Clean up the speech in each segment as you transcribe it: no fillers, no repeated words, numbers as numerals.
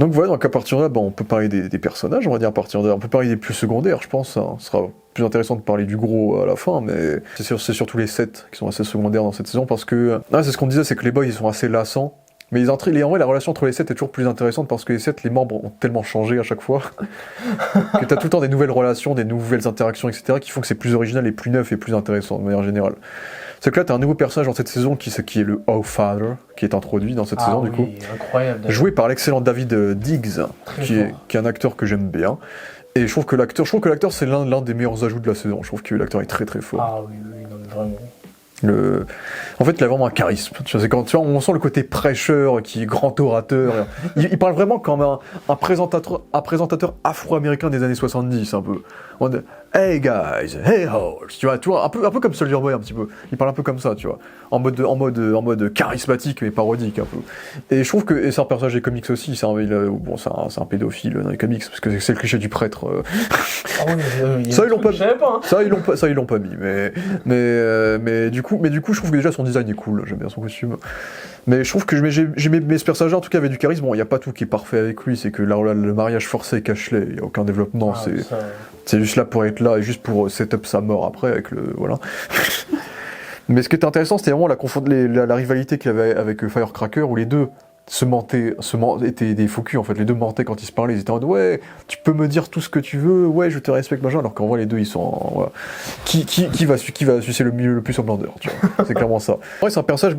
Donc voilà, donc à partir de là, on peut parler des personnages, on va dire à partir de là. On peut parler des plus secondaires, je pense. Hein. Ce sera plus intéressant de parler du gros à la fin, mais c'est surtout les 7 qui sont assez secondaires dans cette saison, parce que... c'est ce qu'on disait, c'est que les boys, ils sont assez lassants. Mais en vrai, la relation entre les 7 est toujours plus intéressante, parce que les 7, les membres ont tellement changé à chaque fois, que t'as tout le temps des nouvelles relations, des nouvelles interactions, etc., qui font que c'est plus original et plus neuf et plus intéressant, de manière générale. C'est que là, t'as un nouveau personnage dans cette saison qui est le All-Father, qui est introduit dans cette saison, du coup. Incroyable. Joué par l'excellent David Diggs, qui est un acteur que j'aime bien. Et je trouve que l'acteur, c'est l'un des meilleurs ajouts de la saison. Je trouve que l'acteur est très très fort. Ah oui, non, mais vraiment. En fait, il a vraiment un charisme. Tu vois, on sent le côté prêcheur, qui est grand orateur. Il parle vraiment comme un présentateur afro-américain des années 70, un peu. Hey guys, hey hoes, tu vois, un peu comme Soulja Boy, un petit peu. Il parle un peu comme ça, tu vois, en mode charismatique mais parodique un peu. Et je trouve que c'est un personnage des comics aussi. C'est un pédophile dans les comics parce que c'est le cliché du prêtre. Ça ils l'ont pas mis, mais du coup, je trouve que déjà son design est cool. J'aime bien son costume. Mais je trouve que mes personnages en tout cas avaient du charisme. Bon, il y a pas tout qui est parfait avec lui. C'est que là, le mariage forcé avec Ashley, il y a aucun développement. C'est juste là pour être là et juste pour set up sa mort après avec voilà. Mais ce qui était intéressant, c'était vraiment la rivalité qu'il avait avec Firecracker, où les deux étaient des faux culs en fait. Les deux mentaient quand ils se parlaient. Ils étaient en mode ouais, tu peux me dire tout ce que tu veux, ouais, je te respecte machin. Alors qu'en vrai les deux ils sont voilà. Qui va sucer le plus Homelander, tu vois. C'est clairement ça. Ouais, c'est un personnage,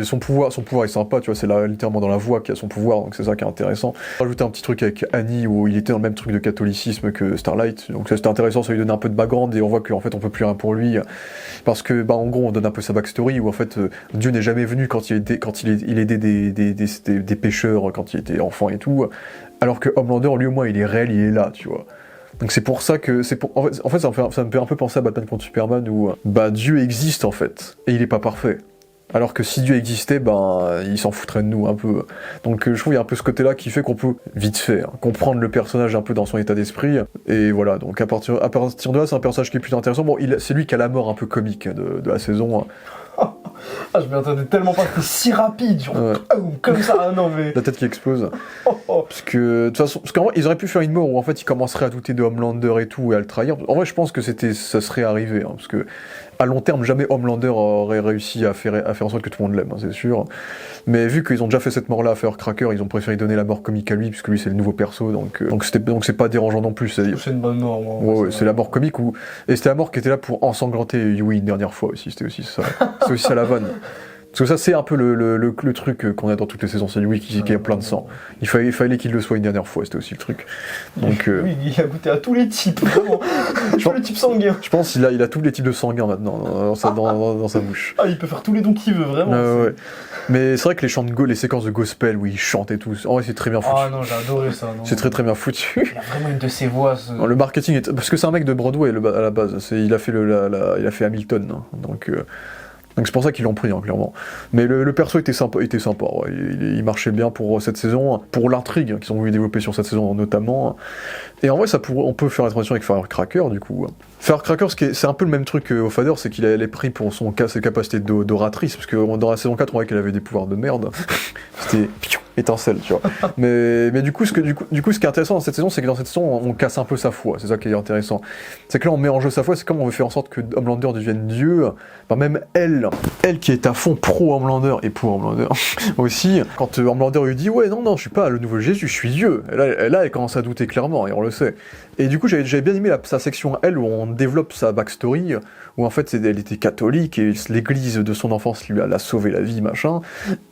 son pouvoir est sympa, tu vois, c'est littéralement dans la voix qu'il y a son pouvoir, donc c'est ça qui est intéressant. Rajouter un petit truc avec Annie où il était dans le même truc de catholicisme que Starlight, donc ça c'était intéressant, ça lui donnait un peu de background et on voit qu'en fait on peut plus rien pour lui parce que en gros on donne un peu sa backstory où en fait Dieu n'est jamais venu quand il aidait des pêcheurs quand il était enfant et tout, alors que Homelander lui au moins il est réel, il est là, tu vois. Donc c'est pour ça que en fait ça me fait un peu penser à Batman contre Superman où Dieu existe en fait et il est pas parfait. Alors que si Dieu existait, il s'en foutrait de nous un peu. Donc je trouve qu'il y a un peu ce côté-là qui fait qu'on peut vite fait comprendre le personnage un peu dans son état d'esprit. Et voilà, donc à partir de là, c'est un personnage qui est plus intéressant. Bon, c'est lui qui a la mort un peu comique de la saison. Je m'y attendais tellement pas, c'était si rapide, genre comme ça, non mais... La tête qui explose. Parce qu'en vrai, ils auraient pu faire une mort où en fait ils commenceraient à douter de Homelander et tout, et à le trahir. En vrai, je pense que ça serait arrivé, parce que à long terme, jamais Homelander aurait réussi à faire en sorte que tout le monde l'aime, c'est sûr. Mais vu qu'ils ont déjà fait cette mort-là à Firecracker, ils ont préféré donner la mort comique à lui, puisque lui c'est le nouveau perso, donc c'est pas dérangeant non plus. C'est une bonne mort, ouais, c'est la mort comique, et c'était la mort qui était là pour ensanglanter Yui une dernière fois aussi, c'était aussi ça. C'est aussi ça la vanne. Parce que ça, c'est un peu le truc qu'on a dans toutes les saisons, c'est Yui qui a plein de sang. Il fallait qu'il le soit une dernière fois, c'était aussi le truc. Donc, oui, il a goûté à tous les types, vraiment. Tous les types sanguins. Je pense qu'il a tous les types de sanguins maintenant dans sa bouche. Ah, il peut faire tous les dons qu'il veut, vraiment. Ouais. Mais c'est vrai que les séquences de gospel où il chante et tout, en vrai c'est très bien foutu. Ah non, j'ai adoré ça. C'est très très bien foutu. Il a vraiment une de ses voix. Le marketing parce que c'est un mec de Broadway à la base. Il a fait Hamilton, hein. Donc c'est pour ça qu'ils l'ont pris, hein, clairement. Mais le perso était sympa, ouais. Il marchait bien pour cette saison, pour l'intrigue qu'ils ont voulu développer sur cette saison notamment. Et en vrai, on peut faire la transition avec Firecracker, du coup. Firecracker, c'est un peu le même truc qu'au Fader, c'est qu'il est pris pour ses capacités d'oratrice, parce que dans la saison 4, on voyait qu'elle avait des pouvoirs de merde. C'était étincelle, tu vois. Mais du coup, ce qui est intéressant dans cette saison, c'est que dans cette saison, on casse un peu sa foi. C'est ça qui est intéressant. C'est que là, on met en jeu sa foi, c'est comme on veut faire en sorte que Homelander devienne Dieu. Même elle qui est à fond pro-Homelander et pour Homelander aussi, quand Homelander lui dit « Ouais, non, je suis pas le nouveau Jésus, je suis Dieu », et là, elle commence à douter clairement, et on le sait. Et du coup, j'avais bien aimé sa section, elle, où on développe sa backstory, où en fait, elle était catholique, et l'église de son enfance lui a sauvé la vie, machin,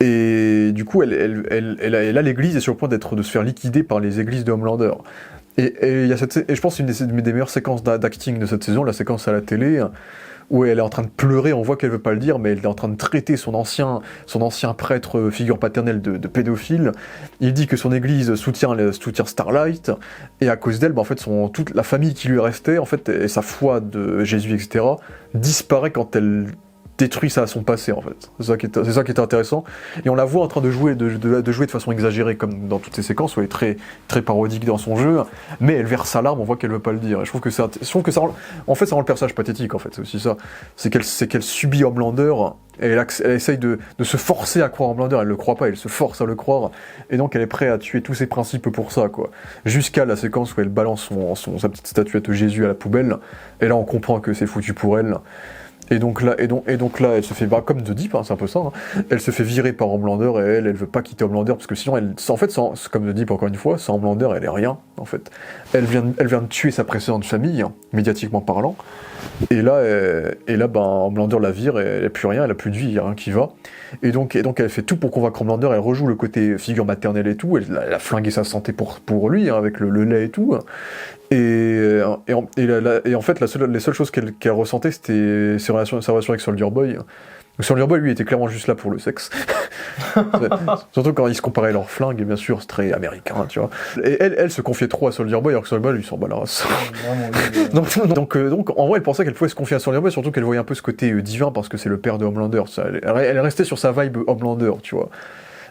et du coup, elle a l'église est sur le point de se faire liquider par les églises de Homelander. Et je pense que c'est une des meilleures séquences d'acting de cette saison, la séquence à la télé, où elle est en train de pleurer, on voit qu'elle veut pas le dire, mais elle est en train de traiter son ancien prêtre, figure paternelle de pédophile. Il dit que son église soutient Starlight, et à cause d'elle, en fait, toute la famille qui lui restait, en fait, et sa foi de Jésus, etc., disparaît quand elle détruit ça à son passé, en fait. C'est ça qui est intéressant. Et on la voit en train de jouer de façon exagérée, comme dans toutes ces séquences, où elle est très, très parodique dans son jeu, mais elle verse sa larme, on voit qu'elle veut pas le dire. Et je trouve que ça rend le personnage pathétique, en fait, c'est aussi ça. C'est qu'elle subit Homelander, Et elle essaye de se forcer à croire Homelander, elle le croit pas, elle se force à le croire, et donc elle est prête à tuer tous ses principes pour ça, quoi. Jusqu'à la séquence où elle balance sa petite statuette Jésus à la poubelle, et là on comprend que c'est foutu pour elle. Et donc là, elle se fait, comme The Deep, c'est un peu ça, elle se fait virer par Homelander, et elle veut pas quitter Homelander, parce que sinon, comme The Deep encore une fois, sans Homelander, elle est rien, en fait. Elle vient de tuer sa précédente famille, médiatiquement parlant, et là, Homelander la vire, et elle a plus rien, elle a plus de vie, il y a rien qui va. Et donc elle fait tout pour convaincre Homelander, elle rejoue le côté figure maternelle et tout, elle a flingué sa santé pour lui, avec le lait et tout. Et en fait, les seules choses qu'elle ressentait, c'était sa relation avec Soldier Boy. Soldier Boy, lui, était clairement juste là pour le sexe. Surtout quand ils se comparaient leurs flingues, et bien sûr, c'est très américain, tu vois. Et elle se confiait trop à Soldier Boy, alors que Soldier Boy, lui, s'en bat la race. Donc, en vrai, elle pensait qu'elle pouvait se confier à Soldier Boy, surtout qu'elle voyait un peu ce côté divin, parce que c'est le père de Homelander. Elle est restée sur sa vibe Homelander, tu vois.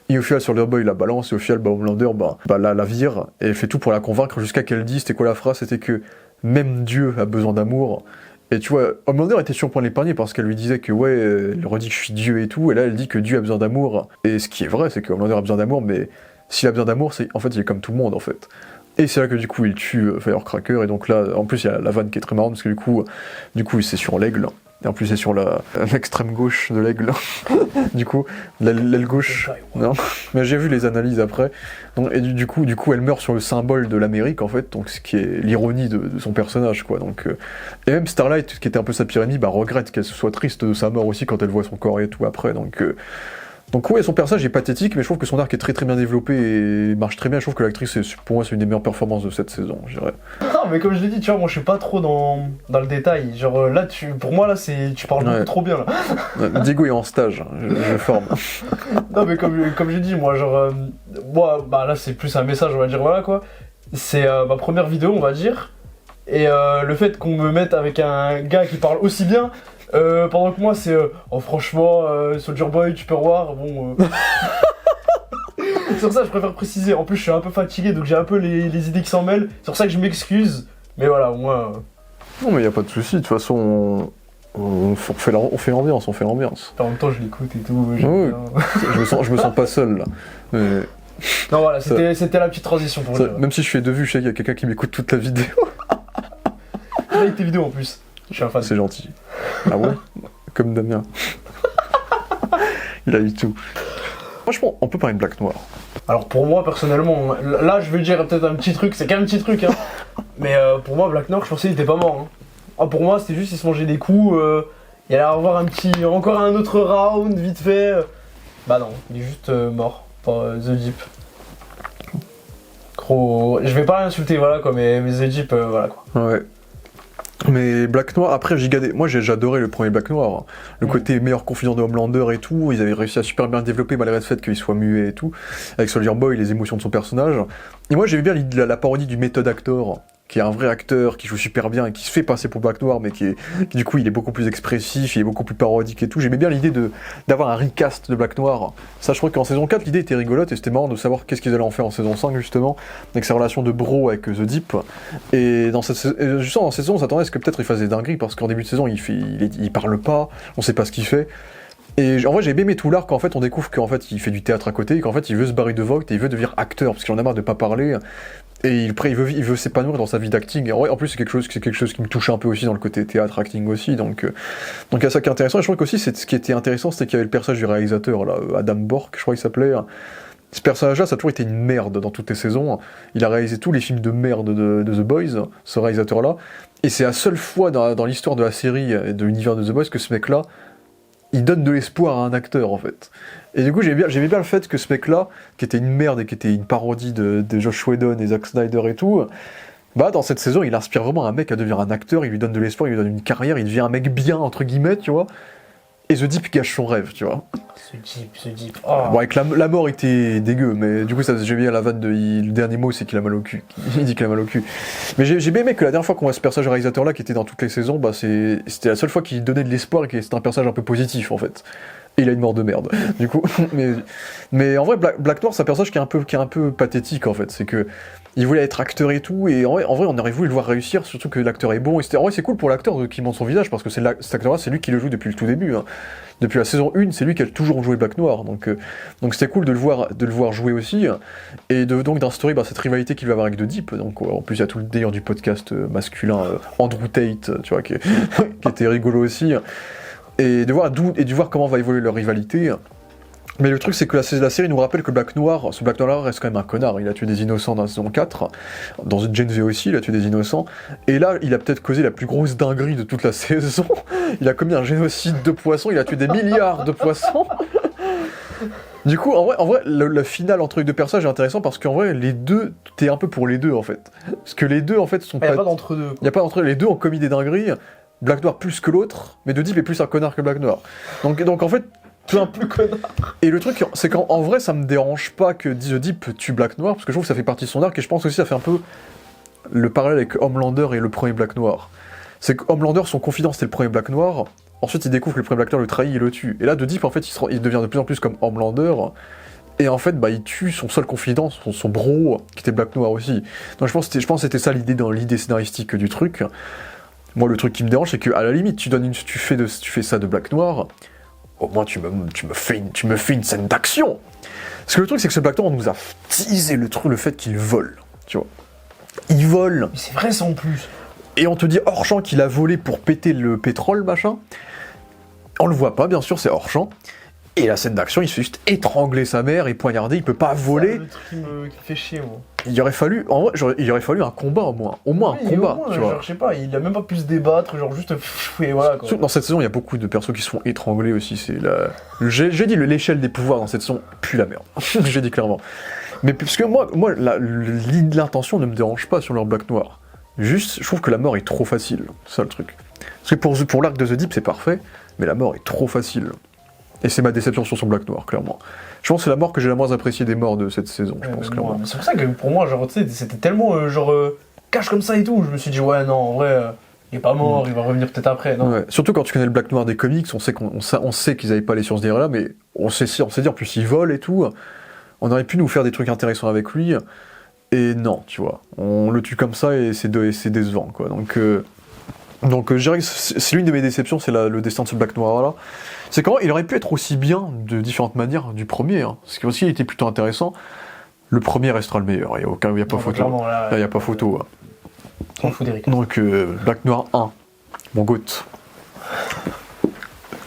Et au final, Soldier Boy la balance, et au final, Homelander la vire, et elle fait tout pour la convaincre, jusqu'à qu'elle dise, c'était quoi la phrase, c'était que même Dieu a besoin d'amour. Et tu vois, Homelander était sur le point de l'épargner parce qu'elle lui disait que elle redit que je suis Dieu et tout, et là elle dit que Dieu a besoin d'amour. Et ce qui est vrai, c'est que Homelander a besoin d'amour, mais s'il a besoin d'amour, en fait il est comme tout le monde en fait. Et c'est là que du coup il tue Firecracker, et donc là, en plus il y a la vanne qui est très marrante, parce que du coup c'est sur l'aigle. Et en plus, c'est sur l'extrême gauche de l'aigle. Du coup, l'aile gauche. Non, mais j'ai vu les analyses après. Donc, et du coup, elle meurt sur le symbole de l'Amérique, en fait. Donc, ce qui est l'ironie de son personnage, quoi. Donc, et même Starlight, qui était un peu sa pire ennemie, regrette qu'elle soit triste de sa mort aussi quand elle voit son corps et tout après. Donc oui, son personnage est pathétique, mais je trouve que son arc est très très bien développé et marche très bien. Je trouve que l'actrice, pour moi, c'est une des meilleures performances de cette saison, je dirais. Non, mais comme je l'ai dit, tu vois, moi je suis pas trop dans le détail. Genre là, pour moi, là, tu parles beaucoup trop bien, là. Diego est en stage, je forme. Non, mais comme je dis, moi, moi, là, c'est plus un message, on va dire, voilà quoi. C'est ma première vidéo, on va dire. Et le fait qu'on me mette avec un gars qui parle aussi bien. Pendant que moi c'est franchement Soldier Boy tu peux voir bon c'est pour ça que je préfère préciser, en plus je suis un peu fatigué donc j'ai un peu les idées qui s'en mêlent, c'est pour ça que je m'excuse, mais voilà au moins Non mais y a pas de souci, de toute façon on fait l'ambiance, En même temps je l'écoute et tout, je me sens pas seul là. Mais... Non voilà, c'était la petite transition pour même si je fais 2 vues, je sais qu'il y a quelqu'un qui m'écoute toute la vidéo. J'ai avec tes vidéos en plus. Je suis un fan. C'est gentil. Ah ouais. Comme Damien. Il a eu tout. Franchement, on peut parler de Black Noir. Alors pour moi personnellement, là je vais dire peut-être un petit truc, c'est quand même un petit truc hein. Mais pour moi Black Noir, je pensais qu'il était pas mort. Pour moi c'était juste il se mangeait des coups, il allait avoir encore un autre round vite fait. Bah non, il est juste mort par The Deep. Gros, je vais pas l'insulter voilà quoi, mais The Deep voilà quoi. Ouais. Mais Black Noir, après moi j'adorais le premier Black Noir, le côté meilleur confident de Homelander et tout, ils avaient réussi à super bien le développer malgré le fait qu'il soit muet et tout, avec Soldier Boy, les émotions de son personnage. Et moi j'aimais bien la parodie du Method Actor, qui est un vrai acteur, qui joue super bien et qui se fait passer pour Black Noir, mais qui du coup il est beaucoup plus expressif, il est beaucoup plus parodique et tout. J'aimais bien l'idée d'avoir un recast de Black Noir. Ça je crois qu'en saison 4 l'idée était rigolote et c'était marrant de savoir qu'est-ce qu'ils allaient en faire en saison 5 justement, avec sa relation de bro avec The Deep. Et justement dans cette saison on s'attendait à ce que peut-être il fasse des dingueries, parce qu'en début de saison il parle pas, on sait pas ce qu'il fait. Et en vrai j'ai bien aimé tout l'arc quand en fait on découvre qu'en fait il fait du théâtre à côté et qu'en fait il veut se barrer de Voight et il veut devenir acteur parce qu'il en a marre de pas parler. Et il veut s'épanouir dans sa vie d'acting. Et en plus, c'est quelque chose qui me touche un peu aussi dans le côté théâtre, acting aussi. Donc il y a ça qui est intéressant. Et je crois qu'aussi, ce qui était intéressant, c'était qu'il y avait le personnage du réalisateur, là, Adam Bork, je crois qu'il s'appelait. Ce personnage-là, ça a toujours été une merde dans toutes les saisons. Il a réalisé tous les films de merde de The Boys, ce réalisateur-là. Et c'est la seule fois dans l'histoire de la série et de l'univers de The Boys que ce mec-là, il donne de l'espoir à un acteur, en fait. Et du coup, j'aimais bien le fait que ce mec-là, qui était une merde et qui était une parodie de Josh Whedon et Zack Snyder et tout, dans cette saison, il inspire vraiment un mec à devenir un acteur, il lui donne de l'espoir, il lui donne une carrière, il devient un mec bien, entre guillemets, tu vois. Et The Deep gâche son rêve, tu vois. Ce Deep. Oh. Bon, avec la mort était dégueu, mais du coup, j'aime bien la vanne le dernier mot, c'est qu'il a mal au cul. Il dit qu'il a mal au cul. Mais j'ai bien aimé que la dernière fois qu'on voit ce personnage réalisateur-là, qui était dans toutes les saisons, c'était la seule fois qu'il donnait de l'espoir et que c'était un personnage un peu positif, en fait. Et il a une mort de merde, du coup. Mais en vrai, Black Noir, c'est un personnage qui est un peu pathétique, en fait. C'est que il voulait être acteur et tout, et en vrai, on aurait voulu le voir réussir, surtout que l'acteur est bon. En vrai, c'est cool pour l'acteur qui montre son visage, parce que cet acteur-là, c'est lui qui le joue depuis le tout début. Hein. Depuis la saison 1, c'est lui qui a toujours joué Black Noir, donc c'était cool de le voir jouer aussi, et donc d'instaurer cette rivalité qu'il va avoir avec The Deep. Donc en plus, il y a tout le délire du podcast masculin Andrew Tate, tu vois, qui était rigolo aussi, et de voir comment va évoluer leur rivalité. Mais le truc, c'est que la série nous rappelle que Black Noir reste quand même un connard. Il a tué des innocents dans la saison 4, dans Gen V aussi, il a tué des innocents. Et là, il a peut-être causé la plus grosse dinguerie de toute la saison. Il a commis un génocide de poissons, il a tué des milliards de poissons. Du coup, en vrai, le final entre les deux personnages est intéressant parce qu'en vrai, les deux, t'es un peu pour les deux en fait. Parce que les deux en fait sont pas. Il n'y a pas d'entre deux. Il n'y a pas d'entre eux, les deux ont commis des dingueries. Black Noir plus que l'autre, mais The Deep est plus un connard que Black Noir. Donc en fait, plus connard. Et le truc, c'est qu'en vrai, ça me dérange pas que The Deep tue Black Noir, parce que je trouve que ça fait partie de son arc, et je pense aussi que ça fait un peu le parallèle avec Homelander et le premier Black Noir. C'est que Homelander, son confident, c'était le premier Black Noir, ensuite il découvre que le premier Black Noir le trahit, il le tue. Et là, The Deep, en fait, il devient de plus en plus comme Homelander, et en fait, il tue son seul confident, son bro, qui était Black Noir aussi. Donc je pense que c'était ça l'idée dans l'idée scénaristique du truc. Moi, le truc qui me dérange, c'est qu'à la limite, tu fais ça de Black Noir, au moins tu me fais une scène d'action. Parce que le truc, c'est que ce Black Noir, on nous a teasé le fait qu'il vole, tu vois. Il vole. Mais c'est vrai ça en plus. Et on te dit hors champ qu'il a volé pour péter le pétrole, machin. On le voit pas, bien sûr, c'est hors champ. Et la scène d'action, il se fait juste étrangler sa mère et poignarder, il peut pas voler. C'est le truc qui me fait chier, moi. Il aurait fallu un combat au moins un combat, tu vois. Genre, je sais pas, il a même pas pu se débattre, genre juste et voilà quoi. Dans cette saison, il y a beaucoup de persos qui se font étrangler aussi, j'ai dit l'échelle des pouvoirs dans cette saison pue la merde. J'ai dit clairement. Mais parce que moi l'intention ne me dérange pas sur leur Black Noir. Juste, je trouve que la mort est trop facile, c'est ça le truc. Parce que pour l'arc de The Deep, c'est parfait, mais la mort est trop facile. Et c'est ma déception sur son Black Noir, clairement. Je pense que c'est la mort que j'ai la moins appréciée des morts de cette saison, je pense, clairement. C'est pour ça que pour moi, genre, tu sais, c'était tellement, cache comme ça et tout. Je me suis dit, ouais, non, en vrai, il est pas mort, il va revenir peut-être après, non. Ouais. Surtout quand tu connais le Black Noir des comics, on sait qu'ils avaient pas les sur ce délire-là, mais on s'est dit, en plus, il vole et tout. On aurait pu nous faire des trucs intéressants avec lui, et non, tu vois. On le tue comme ça et c'est décevant, quoi. Donc je dirais que c'est l'une de mes déceptions, c'est le destin de ce Black Noir-là. C'est quand il aurait pu être aussi bien de différentes manières du premier, hein. Parce qu'il était plutôt intéressant. Le premier restera le meilleur, il n'y a pas photo. Là, il n'y a pas photo. S'en fout d'Eric. Donc Black Noir 1, mon goat.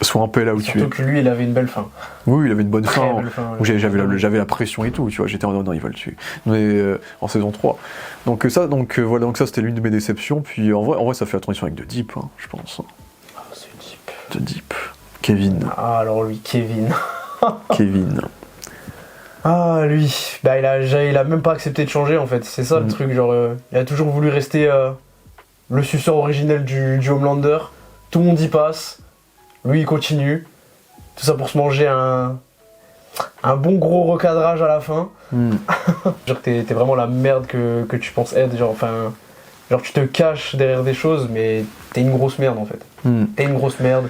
Soit un peu là où tu es. Surtout que lui, il avait une belle fin. Oui, il avait une bonne fin. Belle fin J'avais la pression et tout, tu vois. J'étais en non, il va le tuer. Mais en saison 3. Donc ça c'était l'une de mes déceptions. Puis en vrai ça fait la transition avec The Deep, hein, je pense. Ah, c'est Deep. The Deep. Kevin. Ah, alors lui, Kevin. Kevin. Ah, lui. Bah, il a même pas accepté de changer, en fait. C'est ça le truc, genre, il a toujours voulu rester le suceur originel du Homelander. Tout le monde y passe. Lui, il continue. Tout ça pour se manger un bon gros recadrage à la fin. Genre, t'es vraiment la merde que tu penses être. Genre, tu te caches derrière des choses, mais t'es une grosse merde, en fait. T'es une grosse merde.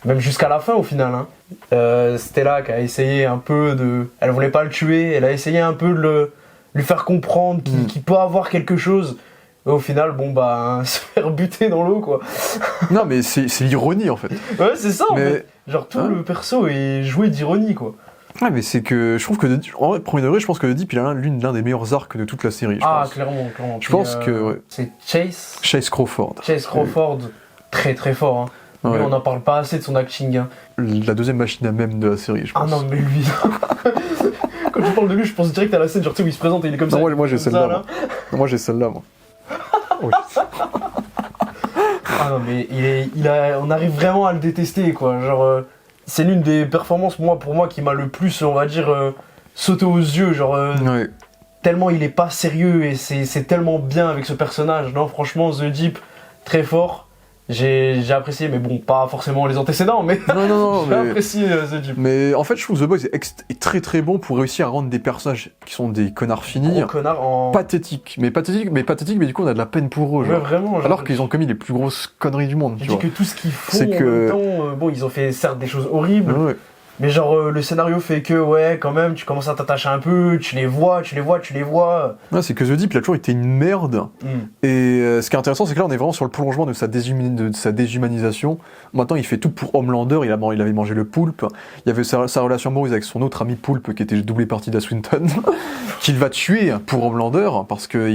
Même jusqu'à la fin au final. Hein. Stella qui a essayé un peu de... Elle voulait pas le tuer, elle a essayé un peu de lui faire comprendre qu'il peut avoir quelque chose. Et au final, se faire buter dans l'eau quoi. Non mais c'est l'ironie en fait. Ouais c'est ça en fait. Genre tout le perso est joué d'ironie quoi. Ouais mais c'est que je trouve que en vrai, premier degré je pense que The Deep il a l'un des meilleurs arcs de toute la série. Je pense. Clairement. Je pense que... Ouais. C'est Chase Crawford. Chase Crawford, très très fort hein. Ouais. Lui, on n'en parle pas assez de son acting. Hein. La deuxième machine à même de la série, je pense. Ah non, mais lui. Quand je parle de lui, je pense direct à la scène, genre tu sais où il se présente et il est comme ça. Moi j'ai celle-là. Moi j'ai celle-là, moi. Oui. Ah non, mais on arrive vraiment à le détester, quoi. Genre, c'est l'une des performances, pour moi, qui m'a le plus, on va dire, sauté aux yeux. Genre, ouais. Tellement il est pas sérieux et c'est tellement bien avec ce personnage. Non, franchement, The Deep, très fort. J'ai apprécié, mais bon, pas forcément les antécédents, mais non, j'ai apprécié The Deep. Mais en fait, je trouve The Boys est très très bon pour réussir à rendre des personnages qui sont des connards finis, pathétiques. Mais du coup, on a de la peine pour eux. Ouais, vraiment. Alors qu'ils ont commis les plus grosses conneries du monde. Je dis que tout ce qu'ils font, en même temps, ils ont fait certes des choses horribles, Mais genre, le scénario fait que, ouais, quand même, tu commences à t'attacher un peu, tu les vois. Ouais, c'est que The Deep, il a toujours été une merde. Et ce qui est intéressant, c'est que là, on est vraiment sur le prolongement de sa déshumanisation. Maintenant, il fait tout pour Homelander, il avait mangé le poulpe. Il y avait sa relation amoureuse avec son autre ami poulpe, qui était doublé partie d'Aswinton, qu'il va tuer pour Homelander, parce que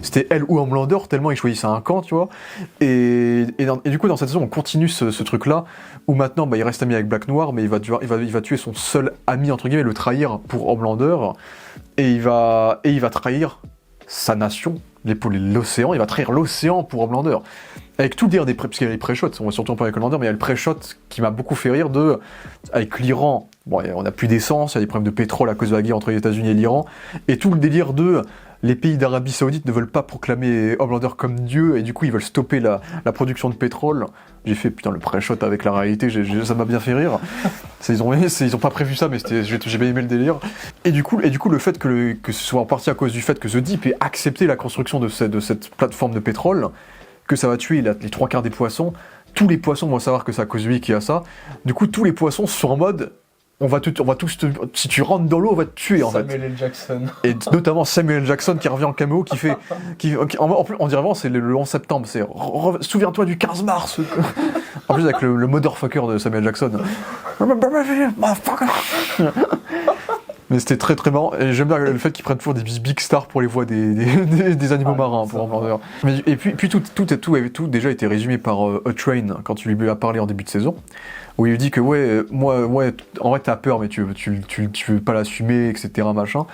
c'était elle ou Homelander, tellement il choisissait un camp, tu vois. Et du coup, dans cette saison, on continue ce truc-là, où maintenant, il reste ami avec Black Noir, mais il va tuer son seul ami, entre guillemets, le trahir pour Homelander, et il va trahir sa nation, l'océan, il va trahir l'océan pour Homelander. Avec tout le délire parce qu'il y a les pré-shots, on va surtout en parler avec Homelander, mais il y a le pré-shot qui m'a beaucoup fait rire avec l'Iran, bon, on n'a plus d'essence, il y a des problèmes de pétrole à cause de la guerre entre les États-Unis et l'Iran, et tout le délire les pays d'Arabie Saoudite ne veulent pas proclamer Homelander comme Dieu, et du coup ils veulent stopper la production de pétrole. J'ai fait putain le pré-shot avec la réalité, ça m'a bien fait rire. Ils ont pas prévu ça, mais j'ai bien aimé le délire. Et du coup le fait que ce soit en partie à cause du fait que The Deep ait accepté la construction de cette plateforme de pétrole, que ça va tuer les 3/4 des poissons. Tous les poissons vont savoir que c'est à cause de lui qui a ça. Du coup tous les poissons sont en mode on va tous si tu rentres dans l'eau, on va te tuer en fait. Samuel L. Jackson. Et notamment Samuel L. Jackson qui revient en caméo, en plus, on dirait vraiment c'est le 11 septembre, c'est souviens-toi du 15 mars. En plus avec le motherfucker de Samuel Jackson. Mais c'était très très marrant, et j'aime bien le fait qu'ils prennent toujours des big stars pour les voix des animaux marins pour Homelander. Et puis tout avait déjà été résumé par A-Train quand tu lui as parlé en début de saison, où il lui dit que moi en vrai t'as peur mais tu veux pas l'assumer, etc. machin,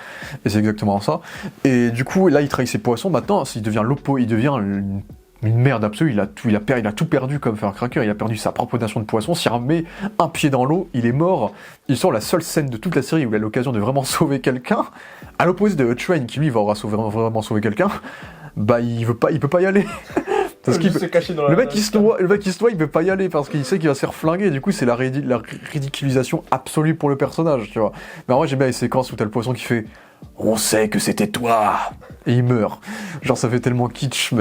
et c'est exactement ça. Et du coup là il trahit ses poissons, maintenant il devient une merde absolue, il a tout perdu comme Firecracker, il a perdu sa propre nation de poissons, s'il remet un pied dans l'eau, il est mort. Il sort la seule scène de toute la série où il a l'occasion de vraiment sauver quelqu'un, à l'opposé de A-Train qui lui va vraiment sauver quelqu'un, il peut pas y aller. Parce qu'il le mec qui se noie, il peut pas y aller parce qu'il sait qu'il va se faire flinguer, du coup c'est la ridiculisation absolue pour le personnage, tu vois. Mais en vrai j'aime bien les séquences où t'as le poisson qui fait « On sait que c'était toi !» et il meurt. Genre ça fait tellement kitsch,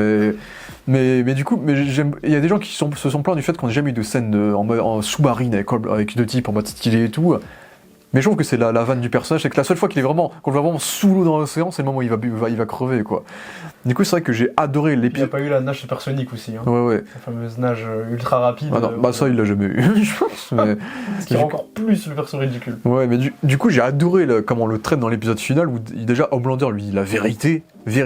mais du coup, il y a des gens qui se sont plaints du fait qu'on n'ait jamais eu de scène en sous-marine avec deux types en mode stylé et tout. Mais je trouve que c'est la vanne du personnage, c'est que la seule fois qu'on le voit vraiment sous l'eau dans l'océan, c'est le moment où il va crever, quoi. Du coup, c'est vrai que j'ai adoré l'épisode. Il n'y a pas eu la nage supersonique aussi, hein. Ouais. La fameuse nage ultra rapide. Ah non, ça, il l'a jamais eu, je pense. Mais... Ce qui rend encore plus le perso ridicule. Ouais, mais du coup, j'ai adoré comment on le traite dans l'épisode final, où déjà, Homelander, lui, la vérité. Mais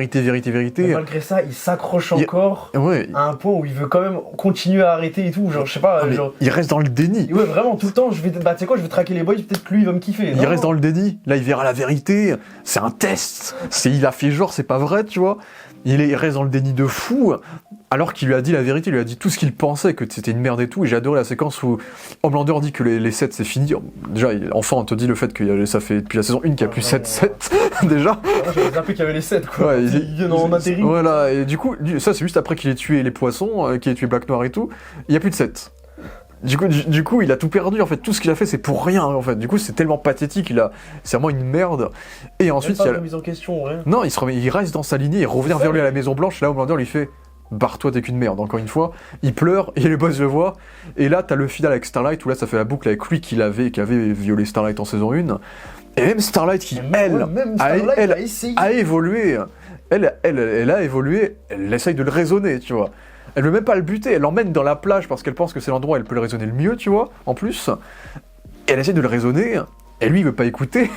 malgré ça, il s'accroche encore à un point où il veut quand même continuer à arrêter et tout. Genre, je sais pas. Il reste dans le déni. Ouais, vraiment, tout le temps, tu sais quoi, je vais traquer les boys, peut-être que lui, il va me kiffer. Il reste dans le déni. Là, il verra la vérité. C'est un test. Il a fait genre, c'est pas vrai, tu vois. Il reste dans le déni de fou, alors qu'il lui a dit la vérité, il lui a dit tout ce qu'il pensait, que c'était une merde et tout. Et j'ai adoré la séquence où Homelander dit que les 7 c'est fini. Déjà, enfin, on te dit le fait que ça fait depuis la saison 1 qu'il y a plus 7 déjà. J'avais zappé qu'il y avait les 7, quoi. Ouais, ils viennent en intérim. Voilà, et du coup, ça c'est juste après qu'il ait tué les poissons, qu'il ait tué Black Noir et tout. Il y a plus de 7. Du coup, il a tout perdu, en fait, tout ce qu'il a fait, c'est pour rien, en fait. Du coup, c'est tellement pathétique, c'est vraiment une merde. Et ensuite, il y a... remise en question, rien. Non, il reste dans sa lignée, il revient vers lui à la Maison Blanche, là, Homelander lui fait « Barre-toi, t'es qu'une merde », encore une fois. Il pleure, et les boss le voient. Et là, t'as le final avec Starlight, où là, ça fait la boucle avec lui qui avait violé Starlight en saison 1. Et même Starlight qui, a évolué. Elle a évolué, elle essaye de le raisonner, tu vois. Elle veut même pas le buter, elle l'emmène dans la plage parce qu'elle pense que c'est l'endroit où elle peut le raisonner le mieux, tu vois, en plus. Et elle essaie de le raisonner, et lui il veut pas écouter.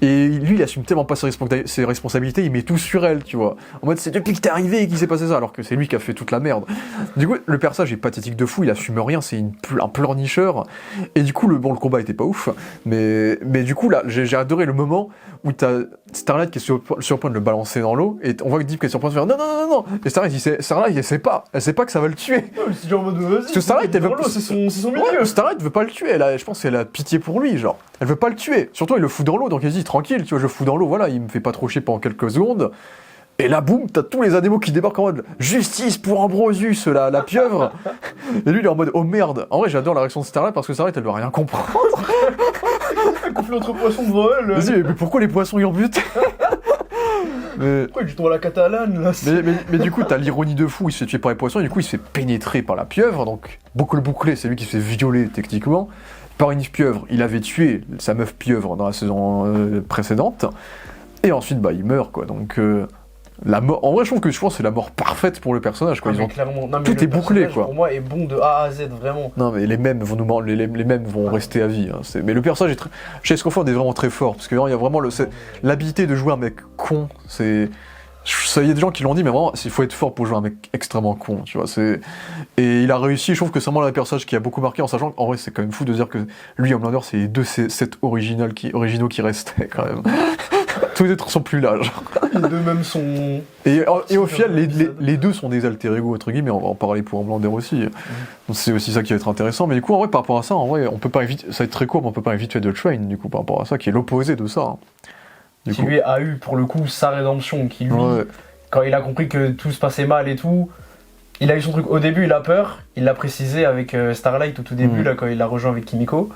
Et lui il assume tellement pas ses responsabilités, il met tout sur elle, tu vois. En mode c'est depuis que t'es arrivé qu'il s'est passé ça, alors que c'est lui qui a fait toute la merde. Du coup, le personnage est pathétique de fou, il assume rien, c'est un pleurnicheur. Et du coup, le combat était pas ouf. Mais du coup, là, j'ai adoré le moment où t'as Starlight qui est sur le point de le balancer dans l'eau, et on voit que Deep qui est sur le point de faire non. Et Starlight, elle sait pas que ça va le tuer. Ouais, c'est genre en mode vas-y. Parce que Starlight, elle veut c'est son milieu. Ouais, Starlight veut pas le tuer, je pense qu'elle a pitié pour lui, genre. Elle veut pas le tuer. Surtout, il le fout dans l'eau, donc elle dit tranquille, tu vois, je le fous dans l'eau, voilà, il me fait pas trop chier pendant quelques secondes. Et là, boum, t'as tous les animaux qui débarquent en mode justice pour Ambrosius, la pieuvre. Et lui, il est en mode oh merde. En vrai, j'adore la réaction de Starlight parce que Starlight, elle doit rien comprendre. Elle confie l'autre poisson devant elle. Vas-y, mais pourquoi les poissons y ont buté? Pourquoi il tombe à la catalane là? Mais du coup, t'as l'ironie de fou, il se fait tuer par les poissons et du coup, il se fait pénétrer par la pieuvre. Donc, le bouclé, c'est lui qui se fait violer techniquement. par une pieuvre. Il avait tué sa meuf pieuvre dans la saison précédente, et ensuite bah il meurt quoi. Donc la mort. En vrai, je pense que c'est la mort parfaite pour le personnage quoi. Clairement. Non, mais tout est bouclé quoi. Pour moi, est bon de A à Z vraiment. Non mais les mèmes vont les mèmes vont rester à vie. Hein. Mais le personnage est très. Chez Scofield est vraiment très fort parce que il y a vraiment l'habilité de jouer un mec con. Il y a des gens qui l'ont dit, mais vraiment, il faut être fort pour jouer un mec extrêmement con, tu vois. Et il a réussi, je trouve que c'est vraiment le personnage qui a beaucoup marqué, en sachant qu'en vrai, c'est quand même fou de dire que lui, Homelander, c'est les deux sets originaux qui restaient, quand même. Tous les autres sont plus là, genre. Les deux mêmes sont... Et au final, les deux sont des alter ego, entre guillemets, on va en parler pour Homelander aussi. Donc c'est aussi ça qui va être intéressant, mais du coup, en vrai, par rapport à ça, en vrai, on peut pas éviter, ça va être très court, mais on peut pas éviter The Train, du coup, par rapport à ça, qui est l'opposé de ça. Hein. Qui lui a eu pour le coup sa rédemption, qui lui, quand il a compris que tout se passait mal et tout, il a eu son truc. Au début, il a peur, il l'a précisé avec Starlight au tout début, là, quand il l'a rejoint avec Kimiko.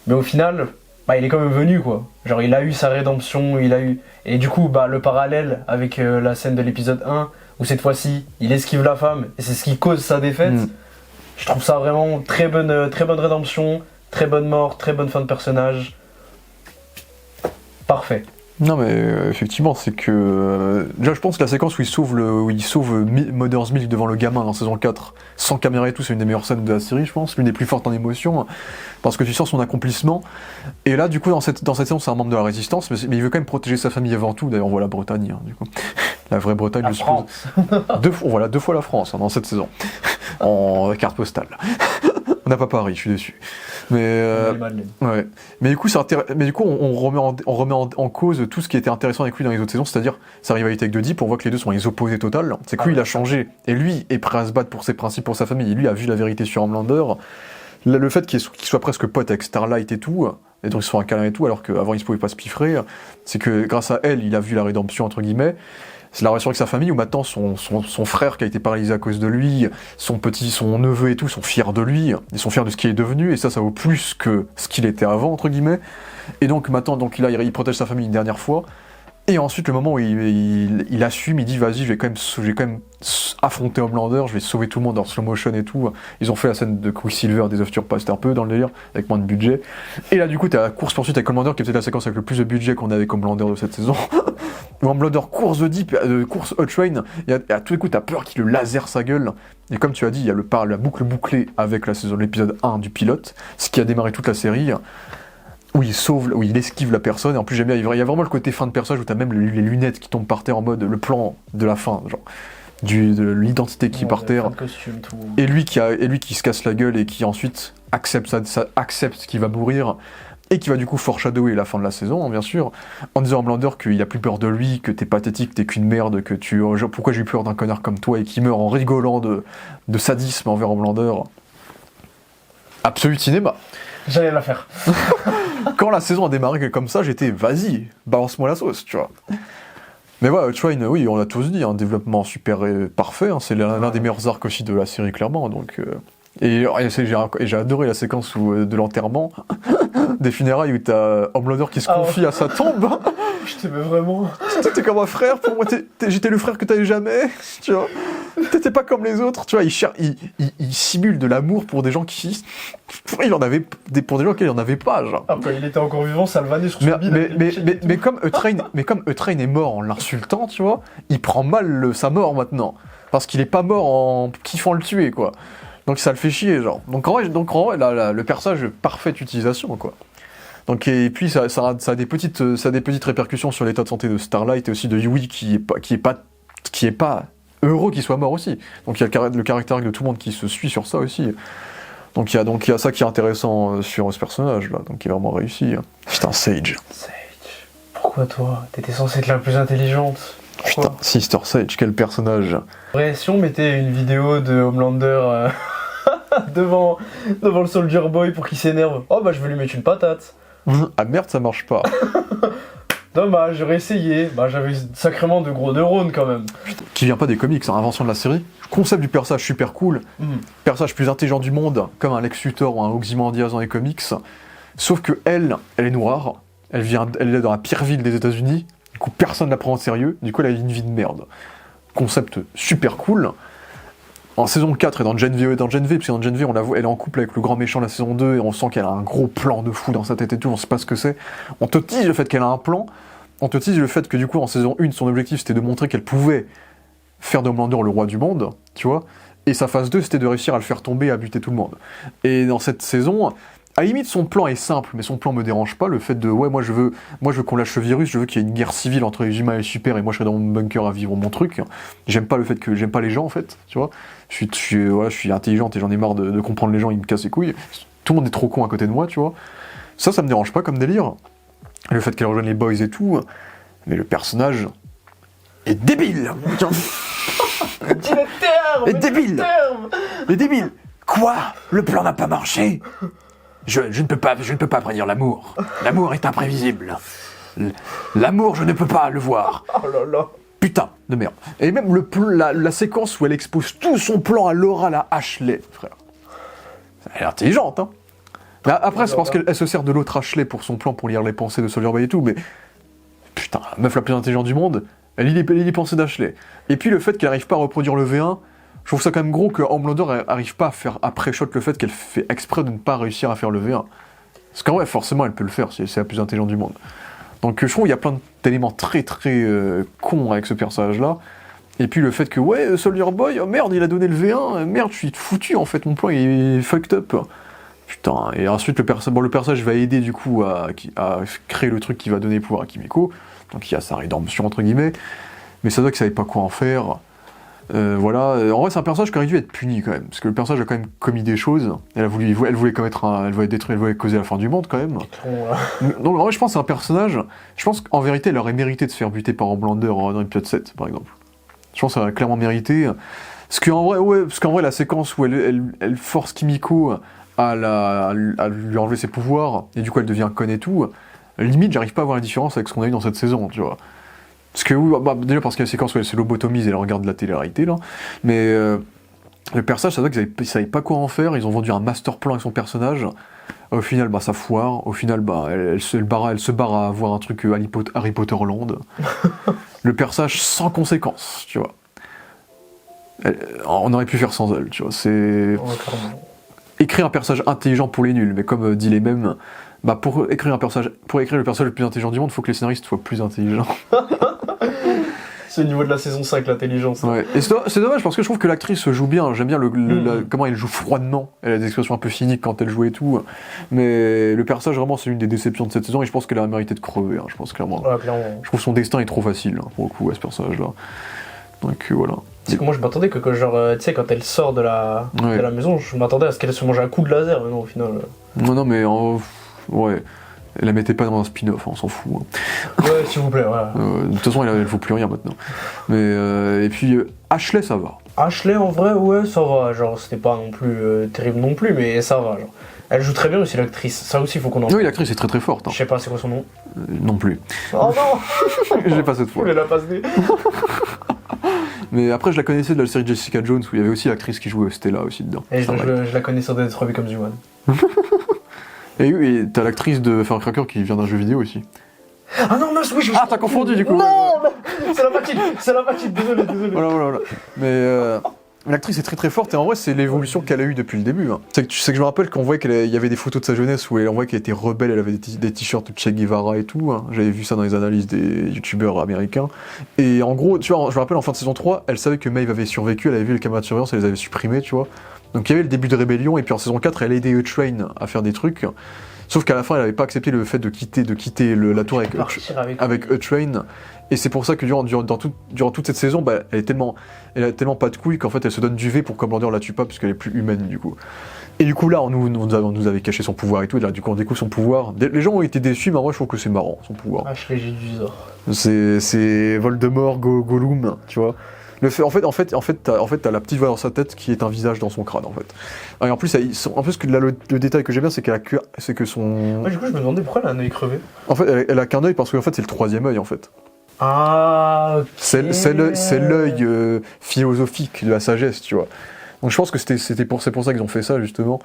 Mais au final, bah, il est quand même venu, quoi. Genre, il a eu sa rédemption, Et du coup, bah, le parallèle avec la scène de l'épisode 1, où cette fois-ci, il esquive la femme, et c'est ce qui cause sa défaite. Je trouve ça vraiment très bonne rédemption, très bonne mort, très bonne fin de personnage. Parfait. Non mais effectivement c'est que déjà je pense que la séquence où il sauve Mother's Milk devant le gamin dans saison 4 sans caméra et tout, c'est une des meilleures scènes de la série je pense, l'une des plus fortes en émotion parce que tu sens son accomplissement et là du coup dans cette saison c'est un membre de la résistance mais il veut quand même protéger sa famille avant tout, d'ailleurs on voit la Bretagne hein, du coup la vraie Bretagne je suppose. On voit deux fois la France hein, dans cette saison en carte postale. On n'a pas Paris, je suis déçu. Mais ouais. Mais du coup, on remet en cause tout ce qui était intéressant avec lui dans les autres saisons, c'est-à-dire sa rivalité avec Dodie. On voit que les deux sont les opposés total. C'est que lui, il a changé et lui est prêt à se battre pour ses principes, pour sa famille. Et lui a vu la vérité sur Homelander. Le fait qu'il soit presque pote avec Starlight et tout, et donc ils se font un câlin et tout, alors qu'avant ils se pouvaient pas se piffrer. C'est que grâce à elle, il a vu la rédemption entre guillemets. C'est la relation avec sa famille où maintenant son frère qui a été paralysé à cause de lui, son neveu et tout sont fiers de lui, ils sont fiers de ce qu'il est devenu, et ça vaut plus que ce qu'il était avant, entre guillemets. Et donc maintenant, il protège sa famille une dernière fois, et ensuite le moment où il assume, il dit vas-y, je vais quand même affronter Homelander, je vais sauver tout le monde en slow motion et tout. Ils ont fait la scène de Quicksilver, des of Turpa, c'était un peu dans le délire, avec moins de budget. Et là du coup t'as la course poursuite avec Homelander, qui est peut-être la séquence avec le plus de budget qu'on a avec Homelander de cette saison. Où Homelander course The Deep, course Hot Train, et à tous les coups t'as peur qu'il le laser sa gueule. Et comme tu as dit, il y a la boucle bouclée avec l'épisode 1 du pilote, ce qui a démarré toute la série. Où il esquive la personne, et en plus j'aime bien, il y a vraiment le côté fin de personnage où t'as même les lunettes qui tombent par terre en mode le plan de la fin, genre de l'identité qui est par terre, costume, tout. et lui qui se casse la gueule et qui ensuite accepte qu'il va mourir, et qui va du coup foreshadower la fin de la saison, hein, bien sûr, en disant à Homelander qu'il a plus peur de lui, que t'es pathétique, t'es qu'une merde, que pourquoi j'ai eu peur d'un connard comme toi, et qui meurt en rigolant de sadisme envers Homelander. Absolu cinéma. J'allais la faire. Quand la saison a démarré comme ça, j'étais vas-y, balance-moi la sauce, tu vois. Mais voilà, Train, oui, on l'a tous dit, un développement super parfait, hein, c'est l'un des meilleurs arcs aussi de la série, clairement. Donc, et j'ai adoré la séquence de l'enterrement, des funérailles où t'as Homelander qui se confie à sa tombe. Je t'aimais vraiment. T'étais comme un frère, pour moi, j'étais le frère que t'avais jamais, tu vois. T'étais pas comme les autres, tu vois, il simule de l'amour pour des gens pour des gens auxquels il en avait pas, genre. Ah, quand il était encore vivant, ça le vannait sur son bide. Mais comme E-Train est mort en l'insultant, tu vois, il prend mal sa mort maintenant. Parce qu'il est pas mort en kiffant le tuer, quoi. Donc ça le fait chier, genre. Donc en vrai le personnage, parfaite utilisation, quoi. Donc, et puis ça a des petites répercussions sur l'état de santé de Starlight et aussi de Yui qui est pas heureux qu'il soit mort aussi. Donc il y a le caractère de tout le monde qui se suit sur ça aussi. Donc il y a ça qui est intéressant sur ce personnage là, donc il est vraiment réussi. Putain, Sage. Pourquoi toi? T'étais censée être la plus intelligente. Pourquoi? Putain, Sister Sage, quel personnage. Ouais, si on mettait une vidéo de Homelander devant le Soldier Boy pour qu'il s'énerve, oh bah je vais lui mettre une patate. Ah merde, ça marche pas. Dommage, j'aurais essayé. Bah j'avais sacrément de gros neurones quand même. Putain, qui vient pas des comics, c'est une invention de la série. Concept du personnage super cool. Personnage plus intelligent du monde, comme un Lex Luthor ou un Ozymandias dans les comics. Sauf que elle est noire. Elle est dans la pire ville des États-Unis. Du coup, personne ne la prend au sérieux. Du coup, elle a une vie de merde. Concept super cool. en saison 4 et dans Gen V, parce que dans Gen V, on la voit, elle est en couple avec le grand méchant de la saison 2, et on sent qu'elle a un gros plan de fou dans sa tête et tout, on sait pas ce que c'est. On te tease le fait qu'elle a un plan, on te tease le fait que du coup, en saison 1, son objectif c'était de montrer qu'elle pouvait faire d'Homelander le roi du monde, tu vois, et sa phase 2, c'était de réussir à le faire tomber et à buter tout le monde. Et dans cette saison, à la limite, son plan est simple, mais son plan me dérange pas, le fait de, ouais, moi je veux qu'on lâche le virus, je veux qu'il y ait une guerre civile entre les humains et les super, et moi je serai dans mon bunker à vivre mon truc. J'aime pas les gens, en fait, tu vois. Je suis intelligente et j'en ai marre de comprendre les gens, ils me cassent les couilles. Tout le monde est trop con à côté de moi, tu vois. Ça me dérange pas comme délire. Le fait qu'elle rejoigne les boys et tout, mais le personnage est débile. Dis le terme. Est débile. Est débile. Quoi ? Le plan n'a pas marché ? Je ne peux pas prédire l'amour. L'amour est imprévisible. L'amour, je ne peux pas le voir. Oh là là. Putain de merde. Et même la séquence où elle expose tout son plan à Laura, la Ashley, frère. Elle est intelligente, hein. Mais après, c'est parce qu'elle se sert de l'autre Ashley pour son plan, pour lire les pensées de Soldier Boy et tout, mais... Putain, la meuf la plus intelligente du monde, elle lit les pensées d'Ashley. Et puis le fait qu'elle n'arrive pas à reproduire le V1, je trouve ça quand même gros que Homelander n'arrive pas à faire après-shot le fait qu'elle fait exprès de ne pas réussir à faire le V1. Parce qu'en vrai, forcément, elle peut le faire, c'est la plus intelligente du monde. Donc je trouve qu'il y a plein d'éléments très cons avec ce personnage-là. Et puis le fait que, ouais, Soldier Boy, oh merde, il a donné le V1, merde, je suis foutu en fait, mon plan il est fucked up. Putain, et ensuite le personnage va aider du coup à créer le truc qui va donner pouvoir à Kimiko. Donc il y a sa rédemption entre guillemets. Mais ça doit qu'il savait pas quoi en faire. Voilà, en vrai c'est un personnage qui aurait dû être puni quand même, parce que le personnage a quand même commis des choses, elle voulait commettre elle voulait détruire, elle voulait causer la fin du monde quand même. Donc en vrai je pense que c'est un personnage, je pense qu'en vérité elle aurait mérité de se faire buter par Homelander dans l'épisode 7 par exemple. Je pense qu'elle a clairement mérité, parce qu'en vrai la séquence où elle force Kimiko à lui enlever ses pouvoirs, et du coup elle devient conne et tout, limite j'arrive pas à voir la différence avec ce qu'on a eu dans cette saison, tu vois. Parce que, déjà parce qu'il y a une séquence où elle se lobotomise et elle regarde la télé-réalité, là. Mais le personnage, ça veut dire qu'ils savaient pas quoi en faire, ils ont vendu un master plan avec son personnage. Au final, ça foire. Au final, elle se barre à voir un truc Harry Potter Land. Le personnage sans conséquence, tu vois. On aurait pu faire sans elle, tu vois. C'est... Écrire un personnage intelligent pour les nuls, mais comme dit les mêmes... pour écrire le personnage le plus intelligent du monde, il faut que les scénaristes soient plus intelligents. C'est au niveau de la saison 5, l'intelligence. Ouais. Et c'est dommage parce que je trouve que l'actrice joue bien. J'aime bien comment elle joue froidement. Elle a des expressions un peu cyniques quand elle joue et tout. Mais le personnage, vraiment, c'est l'une des déceptions de cette saison et je pense qu'elle a mérité de crever. Je pense clairement. Ouais, clairement. Je trouve son destin est trop facile pour le coup, à ce personnage-là. Donc voilà. C'est que moi je m'attendais que genre, tu sais, quand elle sort de la maison, je m'attendais à ce qu'elle se mange un coup de laser, mais non, au final. Non, mais ouais. Elle la mettait pas dans un spin-off, on s'en fout. Ouais, s'il vous plaît, voilà. De toute façon, elle vaut plus rien maintenant. Mais, et puis, Ashley, ça va. Ashley, en vrai, ouais, ça va. Genre, c'était pas non plus terrible non plus, mais ça va. Genre. Elle joue très bien aussi, l'actrice. Ça aussi, il faut qu'on en parle. Oui, l'actrice est très forte. Hein. Je sais pas, c'est quoi son nom non plus. Oh non. Je l'ai pas cette fois. Je la passe des. Mais après, je la connaissais de la série Jessica Jones, où il y avait aussi l'actrice qui jouait Stella aussi dedans. Et je la connaissais d'être Ruby comme One. Et t'as l'actrice de Firecracker qui vient d'un jeu vidéo aussi. Ah non, mince, oui, Ah, t'as confondu du coup. Non, c'est la Mathilde, désolé. Voilà. Mais l'actrice est très forte et en vrai, c'est l'évolution qu'elle a eue depuis le début. Hein. C'est que je me rappelle qu'on voyait qu'il y avait des photos de sa jeunesse où on voyait qu'elle était rebelle, elle avait des t-shirts de Che Guevara et tout. Hein. J'avais vu ça dans les analyses des youtubeurs américains. Et en gros, tu vois, je me rappelle en fin de saison 3, elle savait que Maeve avait survécu, elle avait vu les caméras de surveillance, elle les avait supprimées, tu vois. Donc il y avait le début de rébellion, et puis en saison 4, elle a aidé E-Train à faire des trucs. Sauf qu'à la fin, elle n'avait pas accepté le fait de quitter la tour avec E-Train. Et c'est pour ça que durant toute cette saison, elle a tellement pas de couilles qu'en fait, elle se donne du V pour qu'Homelander la tue pas, parce qu'elle est plus humaine du coup. Et du coup, là, on nous avait caché son pouvoir et tout, et là, du coup, on découvre son pouvoir. Les gens ont été déçus, mais moi, je trouve que c'est marrant, son pouvoir. Ashley Jedusor. C'est Voldemort, Gollum, tu vois. En fait, t'as la petite voix dans sa tête qui est un visage dans son crâne, en fait. Et en plus, le détail que j'aime bien, c'est que son... Ouais, du coup, je me demandais pourquoi elle a un œil crevé. En fait, elle a qu'un œil parce qu'en fait, c'est le troisième œil, en fait. Ah, ok. C'est l'œil philosophique de la sagesse, tu vois. Donc je pense que c'est pour ça qu'ils ont fait ça, justement.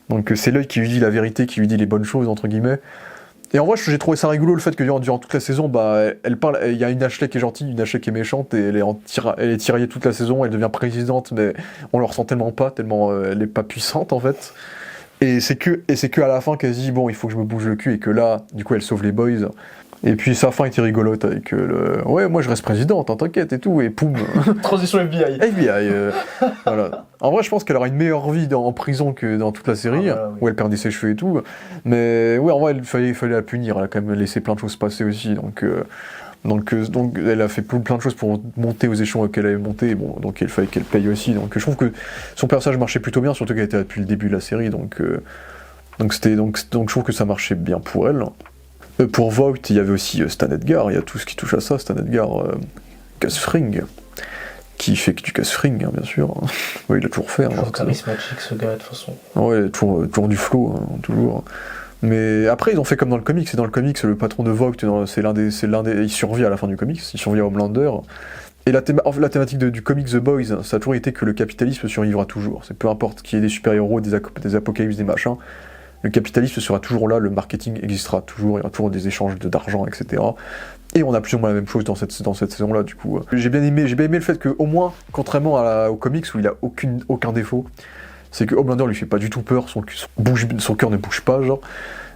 Donc c'est l'œil qui lui dit la vérité, qui lui dit les bonnes choses, entre guillemets. Et en vrai, j'ai trouvé ça rigolo le fait que durant toute la saison, bah, elle parle. Il y a une Ashley qui est gentille, une Ashley qui est méchante, et elle est tiraillée toute la saison. Elle devient présidente, mais on le ressent tellement pas, tellement elle est pas puissante en fait. Et c'est que à la fin qu'elle se dit bon, il faut que je me bouge le cul, et que là, du coup, elle sauve les boys. Et puis sa fin était rigolote avec ouais, moi je reste présidente, hein, t'inquiète et tout, et poum. Transition FBI. FBI, voilà. En vrai, je pense qu'elle aura une meilleure vie en prison que dans toute la série, Ah, voilà, oui. où elle perdait ses cheveux et tout. Mais ouais, en vrai, il fallait la punir. Elle a quand même laissé plein de choses passer aussi. Donc elle a fait plein de choses pour monter aux échelons qu'elle avait monté. Bon, donc il fallait qu'elle paye aussi. Donc je trouve que son personnage marchait plutôt bien, surtout qu'elle était là depuis le début de la série. Donc je trouve que ça marchait bien pour elle. Pour Vogt, il y avait aussi Stan Edgar. Il y a tout ce qui touche à ça. Stan Edgar, Casse-Fring. Qui fait que du casse-fring, hein, bien sûr. Oui, il a toujours fait. Toujours charismatique ce gars, de toute façon. Ouais, toujours du flow, hein, toujours. Mais après, ils ont fait comme dans le comics. Et dans le comics, le patron de Vogt, c'est l'un des. Il survit à la fin du comics, il survit à Homelander. Et la thématique du comics The Boys, ça a toujours été que le capitalisme survivra toujours. C'est peu importe qu'il y ait des super-héros, des apocalypses, des machins. Le capitalisme sera toujours là, le marketing existera toujours, il y aura toujours des échanges d'argent, etc. Et on a plus ou moins la même chose dans cette saison-là, du coup. J'ai bien aimé le fait qu'au moins, contrairement au comics où il a aucun défaut, c'est que Homelander lui fait pas du tout peur, son cœur ne bouge pas, genre.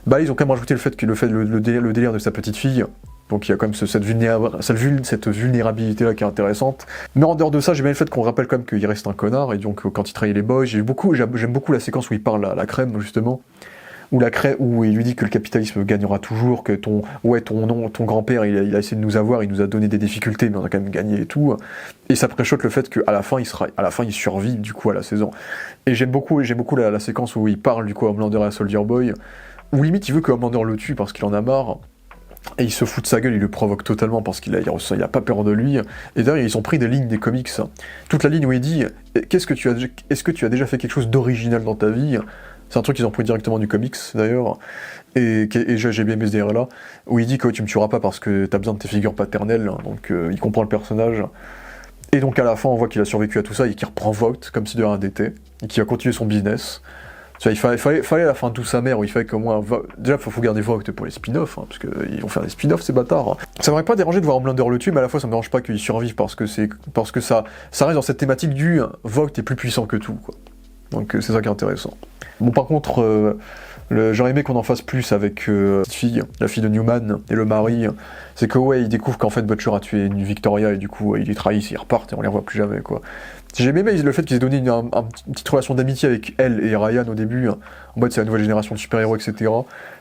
Bah ils ont quand même rajouté le fait que le délire de sa petite fille, donc il y a quand même cette vulnérabilité-là qui est intéressante. Mais en dehors de ça, j'ai bien le fait qu'on rappelle quand même qu'il reste un connard, et donc quand il trahit les boys, j'aime beaucoup la séquence où il parle à la crème, justement. Où il lui dit que le capitalisme gagnera toujours, que ton grand-père, il a essayé de nous avoir, il nous a donné des difficultés, mais on a quand même gagné et tout. Et ça préchote le fait qu'à la fin, il survit du coup à la saison. Et j'aime beaucoup la séquence où il parle du coup à Homelander et à Soldier Boy, où limite il veut que Homelander le tue parce qu'il en a marre. Et il se fout de sa gueule, il le provoque totalement parce qu'il a pas peur de lui. Et d'ailleurs, ils ont pris des lignes des comics. Toute la ligne où il dit est-ce que tu as déjà fait quelque chose d'original dans ta vie ? C'est un truc qu'ils ont pris directement du comics d'ailleurs, et j'ai bien aimé ce délire-là, où il dit que tu me tueras pas parce que t'as besoin de tes figures paternelles, donc il comprend le personnage. Et donc à la fin on voit qu'il a survécu à tout ça et qu'il reprend Vogt comme si de rien n'était, et qu'il va continuer son business. Tu vois, il fallait à la fin de tout sa mère, où il fallait qu'au moins... Déjà il faut garder Vogt pour les spin-offs, hein, parce qu'ils vont faire des spin-offs ces bâtards. Ça m'aurait pas dérangé de voir Homelander le tuer, mais à la fois ça me dérange pas qu'il survive parce que ça reste dans cette thématique du Vogt est plus puissant que tout, quoi. Donc c'est ça qui est intéressant. Bon, par contre, j'aurais aimé qu'on en fasse plus avec cette fille, la fille de Newman, et le mari. C'est que ouais, il découvre qu'en fait Butcher a tué une Victoria, et du coup il les trahit, ils repartent et on les revoit plus jamais, quoi. J'ai aimé le fait qu'ils aient donné une petite relation d'amitié avec elle et Ryan au début, hein. En mode c'est la nouvelle génération de super-héros, etc.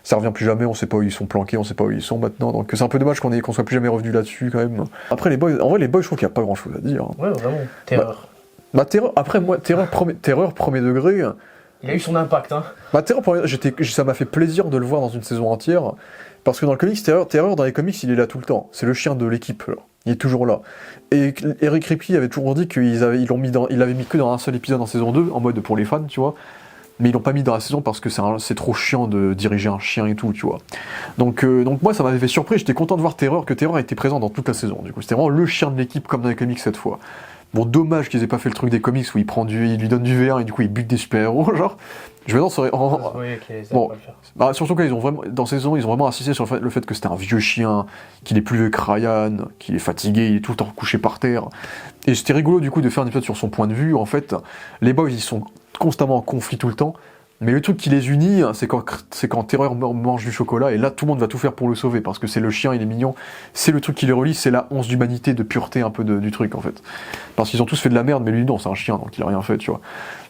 Ça revient plus jamais, on sait pas où ils sont planqués, on sait pas où ils sont maintenant, donc c'est un peu dommage qu'on soit plus jamais revenu là-dessus quand même. Après les boys, je trouve qu'il y a pas grand chose à dire. Ouais, vraiment, Terreur. Terreur, après moi, Terreur premier degré... Il a eu son impact, hein. Terreur, ça m'a fait plaisir de le voir dans une saison entière, parce que dans le comics, Terreur dans les comics, il est là tout le temps. C'est le chien de l'équipe, là. Il est toujours là. Et Eric Ripley avait toujours dit qu'il avait mis que dans un seul épisode en saison 2, en mode pour les fans, tu vois. Mais ils l'ont pas mis dans la saison parce que c'est trop chiant de diriger un chien et tout, tu vois. Donc moi, ça m'avait fait surpris, j'étais content de voir que Terreur était présent dans toute la saison, du coup. C'était vraiment le chien de l'équipe comme dans les comics cette fois. Bon, dommage qu'ils aient pas fait le truc des comics où il lui donne du V1 et du coup il bute des super-héros, genre. Je me demande, ça aurait... Oui, ok, ça bon, va pas le faire. bah, surtout qu'ils ont vraiment, dans ces saisons, ils ont vraiment insisté sur le fait que c'était un vieux chien, qu'il est plus vieux que Ryan, qu'il est fatigué, il est tout le temps couché par terre. Et c'était rigolo du coup de faire un épisode sur son point de vue. En fait, les boys ils sont constamment en conflit tout le temps. Mais le truc qui les unit, c'est quand Terreur mange du chocolat, et là tout le monde va tout faire pour le sauver, parce que c'est le chien, il est mignon, c'est le truc qui les relie, c'est la once d'humanité, de pureté un peu du truc en fait. Parce qu'ils ont tous fait de la merde, mais lui non, c'est un chien, donc il a rien fait, tu vois.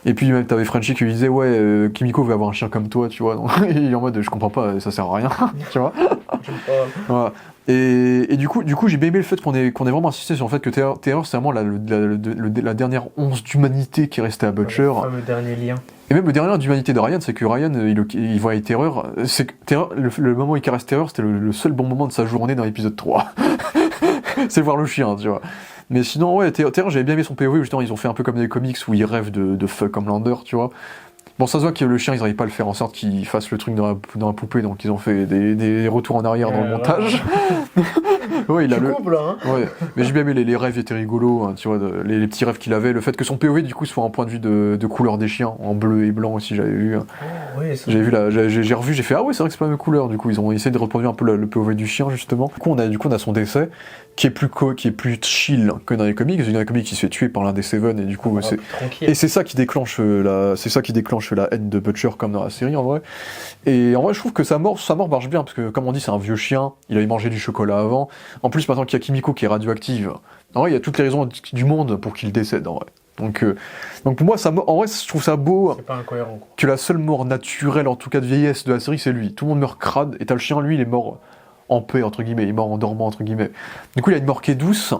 Et puis même t'avais Frenchie qui lui disait, ouais, Kimiko veut avoir un chien comme toi, tu vois, donc, et il est en mode, je comprends pas, ça sert à rien, tu vois. Voilà. Et du coup j'ai bien aimé le fait qu'on ait vraiment insisté sur le fait que Terreur c'est vraiment la dernière once d'humanité qui est restée à Butcher. Le fameux dernier lien. Et même le dernier lien d'humanité de Ryan, c'est que Ryan, il voit Terreur. C'est que le moment où il caresse Terreur, c'était le seul bon moment de sa journée dans l'épisode 3. C'est voir le chien, tu vois. Mais sinon, ouais, Terreur, j'avais bien aimé son POV où justement ils ont fait un peu comme des comics où il rêve de fuck Homelander, tu vois. Bon, ça se voit que le chien, ils n'arrivent pas à le faire en sorte qu'il fasse le truc dans la poupée, donc ils ont fait des retours en arrière dans le montage. Ouais, il a Tu le. coupes, là, hein. Ouais, mais j'ai bien aimé les rêves étaient rigolos, hein, tu vois, les petits rêves qu'il avait, le fait que son POV du coup soit un point de vue de couleur des chiens, en bleu et blanc aussi, j'avais vu. Oh, ouais, ça... J'ai vu j'ai revu, j'ai fait ah ouais, c'est vrai que c'est pas la même couleur. Du coup, ils ont essayé de reproduire un peu le POV du chien justement. Du coup, on a son décès qui est plus chill que dans les comics. Dans les comics, il se fait tuer par l'un des Seven et du coup, c'est tranquille. et c'est ça qui déclenche la haine de Butcher comme dans la série en vrai. Et en vrai, je trouve que sa mort marche bien parce que comme on dit, c'est un vieux chien. Il avait mangé du chocolat avant. En plus, maintenant qu'il y a Kimiko qui est radioactive, en vrai, il y a toutes les raisons du monde pour qu'il décède en vrai. Donc pour moi, en vrai, je trouve ça beau. C'est pas incohérent, quoi. Que la seule mort naturelle, en tout cas de vieillesse de la série, c'est lui. Tout le monde meurt crade, et t'as le chien, lui, il est mort en paix, entre guillemets, il est mort en dormant, entre guillemets. Du coup, il a une mort qui est douce,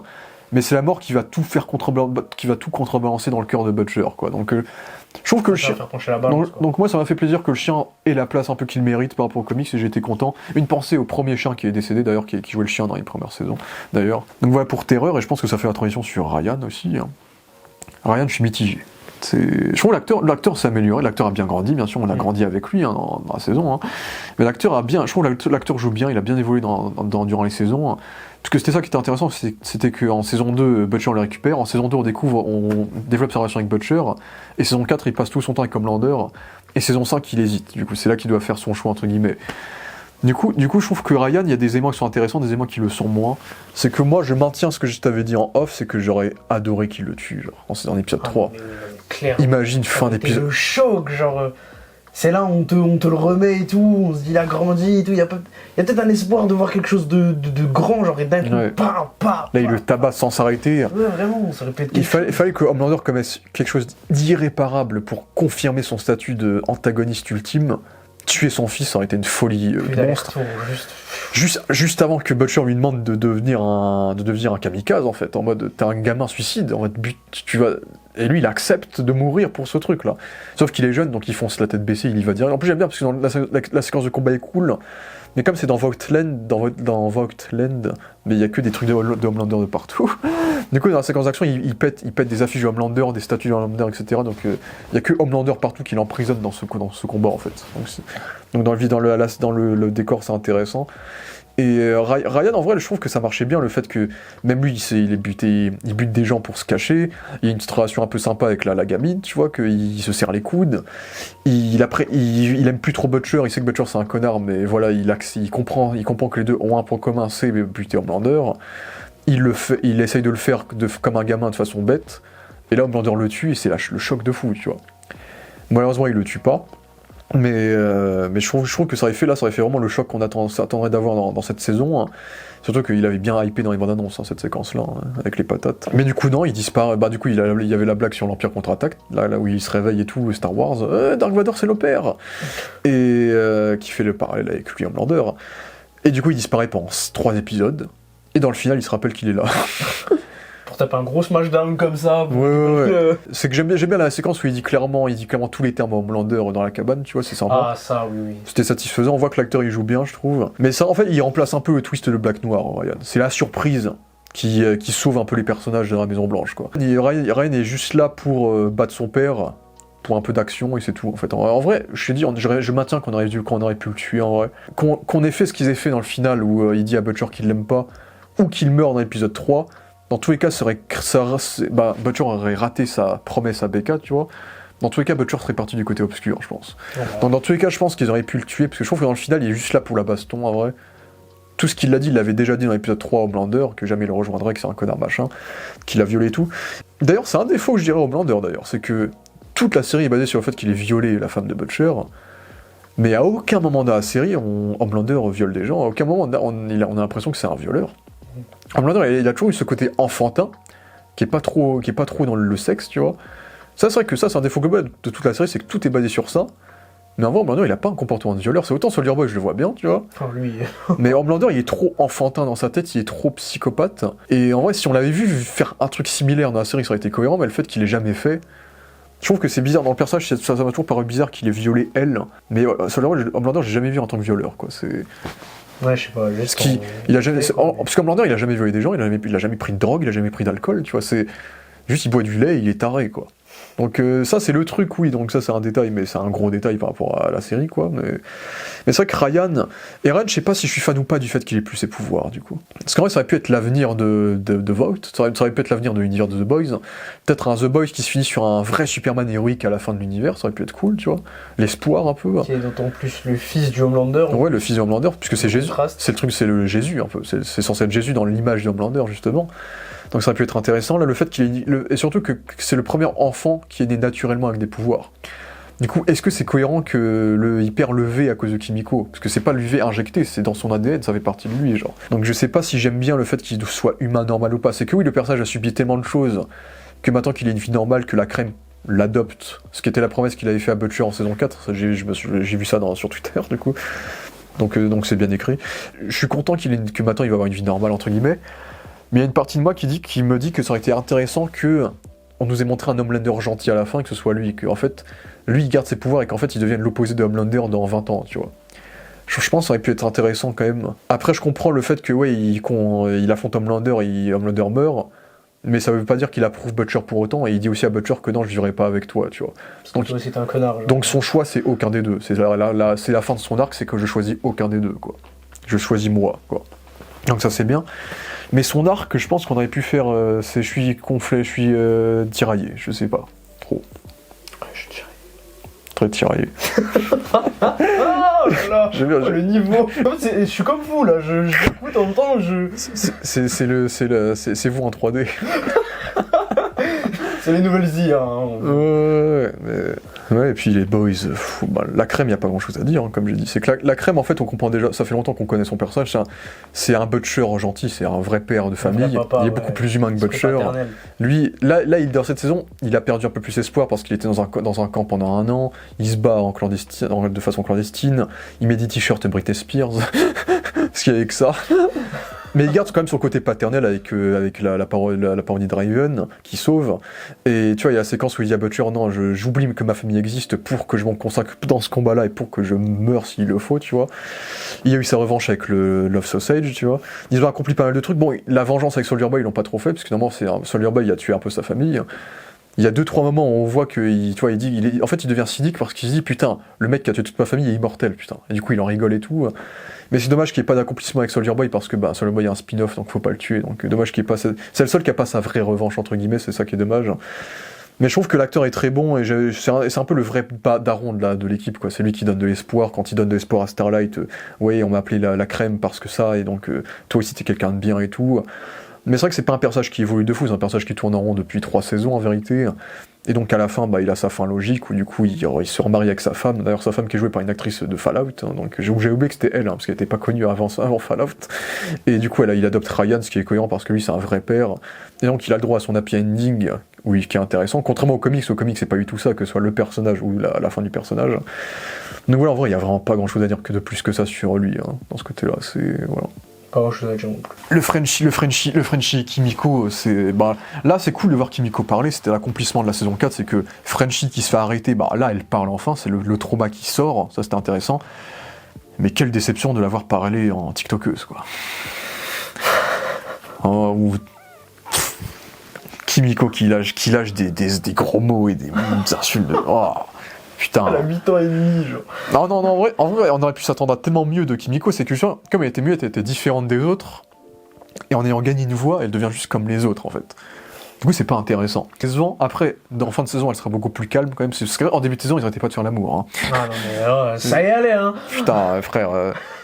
mais c'est la mort qui va tout faire qui va tout contrebalancer dans le cœur de Butcher, quoi. Donc, je trouve que le chien... Faire pencher la balance, donc moi, ça m'a fait plaisir que le chien ait la place un peu qu'il mérite par rapport aux comics, et j'étais content. Une pensée au premier chien qui est décédé, d'ailleurs, qui jouait le chien dans les premières saisons, d'ailleurs. Donc voilà pour Terreur, et je pense que ça fait la transition sur Ryan aussi, hein. Ryan, je suis mitigé. Je trouve l'acteur s'est amélioré, l'acteur a bien grandi, bien sûr, on a grandi avec lui hein, dans la saison. Hein. Mais je trouve que l'acteur joue bien, il a bien évolué durant les saisons. Hein. Parce que c'était ça qui était intéressant, c'était qu'en saison 2, Butcher le récupère, en saison 2, on développe sa relation avec Butcher, et saison 4, il passe tout son temps avec Homelander, et saison 5, il hésite. Du coup, c'est là qu'il doit faire son choix, entre guillemets. Du coup, je trouve que Ryan, il y a des éléments qui sont intéressants, des éléments qui le sont moins. C'est que moi, je maintiens ce que je t'avais dit en off, c'est que j'aurais adoré qu'il le tue, genre, en épisode 3. Claire. Imagine fin d'épisode. Le choc, genre... C'est là où on te le remet et tout, on se dit il a grandi et tout, il y a peut-être un espoir de voir quelque chose de grand, genre et d'un coup, Ouais. Là, il le tabasse sans s'arrêter. Ouais, vraiment, ça répète Il fallait que Homelander commette quelque chose d'irréparable pour confirmer son statut d'antagoniste ultime. Tuer son fils, ça aurait été une folie monstre. Juste avant que Butcher lui demande de devenir un kamikaze, en fait, en mode t'es un gamin suicide, en mode et lui il accepte de mourir pour ce truc là. Sauf qu'il est jeune donc il fonce la tête baissée, il y va direct. En plus j'aime bien parce que la séquence de combat est cool, mais comme c'est dans Voughtland, mais il y a que des trucs de Homelander de partout. Du coup dans la séquence d'action il pète des affiches de Homelander, des statues de Homelander, etc. Donc il y a que Homelander partout qui l'emprisonne dans ce combat en fait. Donc dans le décor c'est intéressant. Et Ryan, en vrai, je trouve que ça marchait bien, le fait que même lui, il bute des gens pour se cacher. Il y a une petite relation un peu sympa avec la gamine, tu vois, qu'il se serre les coudes. Il aime plus trop Butcher, il sait que Butcher c'est un connard, mais voilà, il comprend que les deux ont un point commun, c'est buter Homelander. Il essaye de le faire comme un gamin de façon bête. Et là, Homelander le tue, et c'est le choc de fou, tu vois. Malheureusement, il le tue pas. Mais je trouve que ça aurait fait vraiment le choc qu'on s'attendrait d'avoir dans cette saison. Hein. Surtout qu'il avait bien hypé dans les bandes annonces, hein, cette séquence-là, hein, avec les patates. Mais du coup, non, il disparaît. Bah, du coup, il y avait la blague sur l'Empire contre-attaque, là où il se réveille et tout, Star Wars. Dark Vador, c'est l'opère Et qui fait le parallèle avec lui, Homelander. Et du coup, il disparaît pendant 3 épisodes. Et dans le final, il se rappelle qu'il est là. Pour taper un gros smashdown comme ça. Ouais. C'est que j'aime bien la séquence où il dit clairement tous les termes à Homelander dans la cabane, tu vois, c'est sympa. Ah, ça, oui. C'était satisfaisant, on voit que l'acteur il joue bien, je trouve. Mais ça, en fait, il remplace un peu le twist de Black Noir, Ryan. C'est la surprise qui sauve un peu les personnages de la Maison Blanche, quoi. Ryan est juste là pour battre son père, pour un peu d'action, et c'est tout, en fait. En vrai, je t'ai dit, je maintiens qu'on aurait pu le tuer, en vrai. Qu'on ait fait ce qu'ils aient fait dans le final, où il dit à Butcher qu'il l'aime pas, ou qu'il meurt dans l'épisode 3, dans tous les cas, Butcher aurait raté sa promesse à Becca, tu vois. Dans tous les cas, Butcher serait parti du côté obscur, je pense. Donc dans tous les cas, je pense qu'ils auraient pu le tuer, parce que je trouve que dans le final, il est juste là pour la baston, en vrai. Tout ce qu'il a dit, il l'avait déjà dit dans l'épisode 3 Homelander, que jamais il le rejoindrait, que c'est un connard machin, qu'il a violé et tout. D'ailleurs, c'est un défaut que je dirais Homelander, d'ailleurs, c'est que toute la série est basée sur le fait qu'il ait violé la femme de Butcher, mais à aucun moment dans la série, Homelander viole des gens, à aucun moment on a l'impression que c'est un violeur. Homelander, il a toujours eu ce côté enfantin, qui est pas trop dans le sexe, tu vois. Ça, c'est vrai que ça, c'est un défaut global de toute la série, c'est que tout est basé sur ça. Mais en vrai, Homelander, il a pas un comportement de violeur. C'est autant Soldier Boy, je le vois bien, tu vois. Enfin, lui. Mais Homelander, il est trop enfantin dans sa tête, il est trop psychopathe. Et en vrai, si on l'avait vu faire un truc similaire dans la série, ça aurait été cohérent, mais le fait qu'il ait jamais fait. Je trouve que c'est bizarre dans le personnage, ça m'a toujours paru bizarre qu'il ait violé elle. Mais Soldier Boy, Homelander, j'ai jamais vu en tant que violeur, quoi. C'est. Ouais, je sais pas. Parce qu'Homelander, il a jamais violé des gens, il a jamais pris de drogue, il a jamais pris d'alcool, tu vois. C'est juste, il boit du lait, il est taré, quoi. Donc ça c'est le truc, oui, donc ça c'est un détail, mais c'est un gros détail par rapport à la série, quoi. Mais c'est vrai que Ryan, je sais pas si je suis fan ou pas du fait qu'il ait plus ses pouvoirs, du coup. Parce qu'en vrai ça aurait pu être l'avenir de Vought, ça aurait pu être l'avenir de l'univers de The Boys, peut-être un The Boys qui se finit sur un vrai Superman héroïque à la fin de l'univers, ça aurait pu être cool, tu vois. L'espoir un peu. Qui est d'autant plus le fils du Homelander. Ouais, le fils du Homelander, puisque c'est Jésus. C'est le truc, c'est le Jésus un peu, c'est censé être Jésus dans l'image du Homelander, justement. Donc ça aurait pu être intéressant, là le fait qu'il ait... Et surtout que c'est le premier enfant qui est né naturellement avec des pouvoirs. Du coup, est-ce que c'est cohérent que il perd le V à cause de Kimiko? Parce que c'est pas le V injecté, c'est dans son ADN, ça fait partie de lui, genre. Donc je sais pas si j'aime bien le fait qu'il soit humain normal ou pas. C'est que oui, le personnage a subi tellement de choses que maintenant qu'il ait une vie normale, que la crème l'adopte. Ce qui était la promesse qu'il avait fait à Butcher en saison 4, j'ai vu ça sur Twitter, du coup. Donc c'est bien écrit. Je suis content que maintenant il va avoir une vie normale, entre guillemets. Mais il y a une partie de moi qui me dit que ça aurait été intéressant que on nous ait montré un Homelander gentil à la fin, et que ce soit lui, que en fait, lui il garde ses pouvoirs et qu'en fait il devienne l'opposé de Homelander dans 20 ans, tu vois. Je pense que ça aurait pu être intéressant quand même. Après je comprends le fait que ouais, il affronte Homelander et Homelander meurt, mais ça veut pas dire qu'il approuve Butcher pour autant, et il dit aussi à Butcher que non, je vivrai pas avec toi, tu vois. Donc toi aussi t'es un connard. Genre. Donc son choix c'est aucun des deux. C'est la fin de son arc, c'est que je choisis aucun des deux, quoi. Je choisis moi, quoi. Donc ça c'est bien. Mais son arc, je pense qu'on aurait pu faire, c'est je suis tiraillé, je sais pas, trop. Je suis tiraillé. Très tiraillé. Oh là là, le niveau. Je suis comme vous là, j'écoute en même temps, C'est vous en 3D. C'est les nouvelles IA. Ouais, et puis les boys, la crème, y a pas grand chose à dire, hein, comme j'ai dit. C'est que la crème, en fait, on comprend déjà, ça fait longtemps qu'on connaît son personnage, c'est un Butcher gentil, c'est un vrai père de famille, papa, il est beaucoup plus humain que Butcher. Lui, là, dans cette saison, il a perdu un peu plus espoir parce qu'il était dans un camp pendant 1 an, il se bat de façon clandestine, il met des t-shirts Britney Spears, ce qu'il y avait que ça. Mais il garde quand même son côté paternel avec la parodie de Raven qui sauve. Et tu vois, il y a la séquence où il dit à Butcher, non, j'oublie que ma famille existe pour que je m'en consacre dans ce combat-là et pour que je meure s'il le faut, tu vois. Il y a eu sa revanche avec le Love Sausage, tu vois. Ils ont accompli pas mal de trucs. Bon, la vengeance avec Soldier Boy, ils l'ont pas trop fait, parce que normalement, Soldier Boy, il a tué un peu sa famille. Il y a 2-3 moments où on voit qu'il en fait, il devient cynique parce qu'il se dit, putain, le mec qui a tué toute ma famille est immortel, putain. Et du coup, il en rigole et tout. Mais c'est dommage qu'il n'y ait pas d'accomplissement avec Soldier Boy parce que Soldier Boy a un spin-off, donc faut pas le tuer. Donc dommage qu'il n'y ait pas. C'est le seul qui a pas sa vraie revanche, entre guillemets, c'est ça qui est dommage. Mais je trouve que l'acteur est très bon et c'est un peu le vrai daron de l'équipe, quoi. C'est lui qui donne de l'espoir. Quand il donne de l'espoir à Starlight, ouais, on m'a appelé la crème parce que ça, et donc toi aussi t'es quelqu'un de bien et tout. Mais c'est vrai que c'est pas un personnage qui évolue de fou, c'est un personnage qui tourne en rond depuis 3 saisons en vérité. Et donc à la fin, il a sa fin logique, où du coup il se remarie avec sa femme, d'ailleurs sa femme qui est jouée par une actrice de Fallout, hein, donc j'ai oublié que c'était elle, hein, parce qu'elle n'était pas connue avant Fallout. Et du coup il adopte Ryan, ce qui est cohérent parce que lui c'est un vrai père, et donc il a le droit à son happy ending, oui, qui est intéressant, contrairement aux comics c'est pas du tout ça, que ce soit le personnage ou la fin du personnage. Donc voilà, en vrai il y a vraiment pas grand chose à dire que de plus que ça sur lui, hein, dans ce côté-là, c'est... voilà. Le Frenchie Kimiko, là c'est cool de voir Kimiko parler, c'était l'accomplissement de la saison 4, c'est que Frenchie qui se fait arrêter, là elle parle enfin, c'est le trauma qui sort, ça c'était intéressant. Mais quelle déception de l'avoir parlé en tiktokeuse, quoi. Kimiko qui lâche des gros mots et des insultes. Putain. Elle a 8 ans et demi, genre. Non, en vrai, on aurait pu s'attendre à tellement mieux de Kimiko, c'est que comme elle était mieux, elle était différente des autres, et en ayant gagné une voix, elle devient juste comme les autres, en fait. Du coup, c'est pas intéressant. Après, en fin de saison, elle sera beaucoup plus calme, quand même, parce qu'en début de saison, ils arrêtaient pas de faire l'amour, hein. Ah non, mais ça y allait, hein. Putain, frère,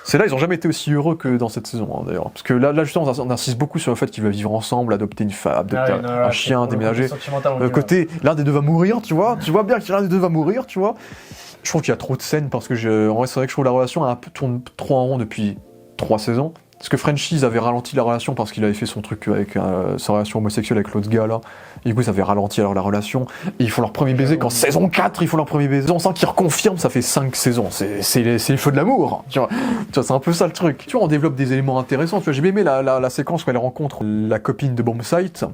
c'est là, ils ont jamais été aussi heureux que dans cette saison, hein, d'ailleurs. Parce que là justement, on insiste beaucoup sur le fait qu'ils veulent vivre ensemble, adopter une femme, un chien, déménager. Le côté, l'un des deux va mourir, tu vois bien que l'un des deux va mourir, tu vois. Je trouve qu'il y a trop de scènes parce que en vrai, c'est vrai que je trouve la relation un peu tourne trop en rond depuis 3 saisons. Parce que Frenchie avait ralenti la relation parce qu'il avait fait son truc avec sa relation homosexuelle avec l'autre gars là. Et du coup, ça avait ralenti alors la relation. Et ils font leur premier baiser qu'en saison 4, ils font leur premier baiser. On sent qu'ils reconfirment, ça fait 5 saisons. C'est les feux de l'amour. Tu vois, c'est un peu ça le truc. Tu vois, on développe des éléments intéressants. Tu vois, j'ai bien aimé la séquence où elle rencontre la copine de Bombsight,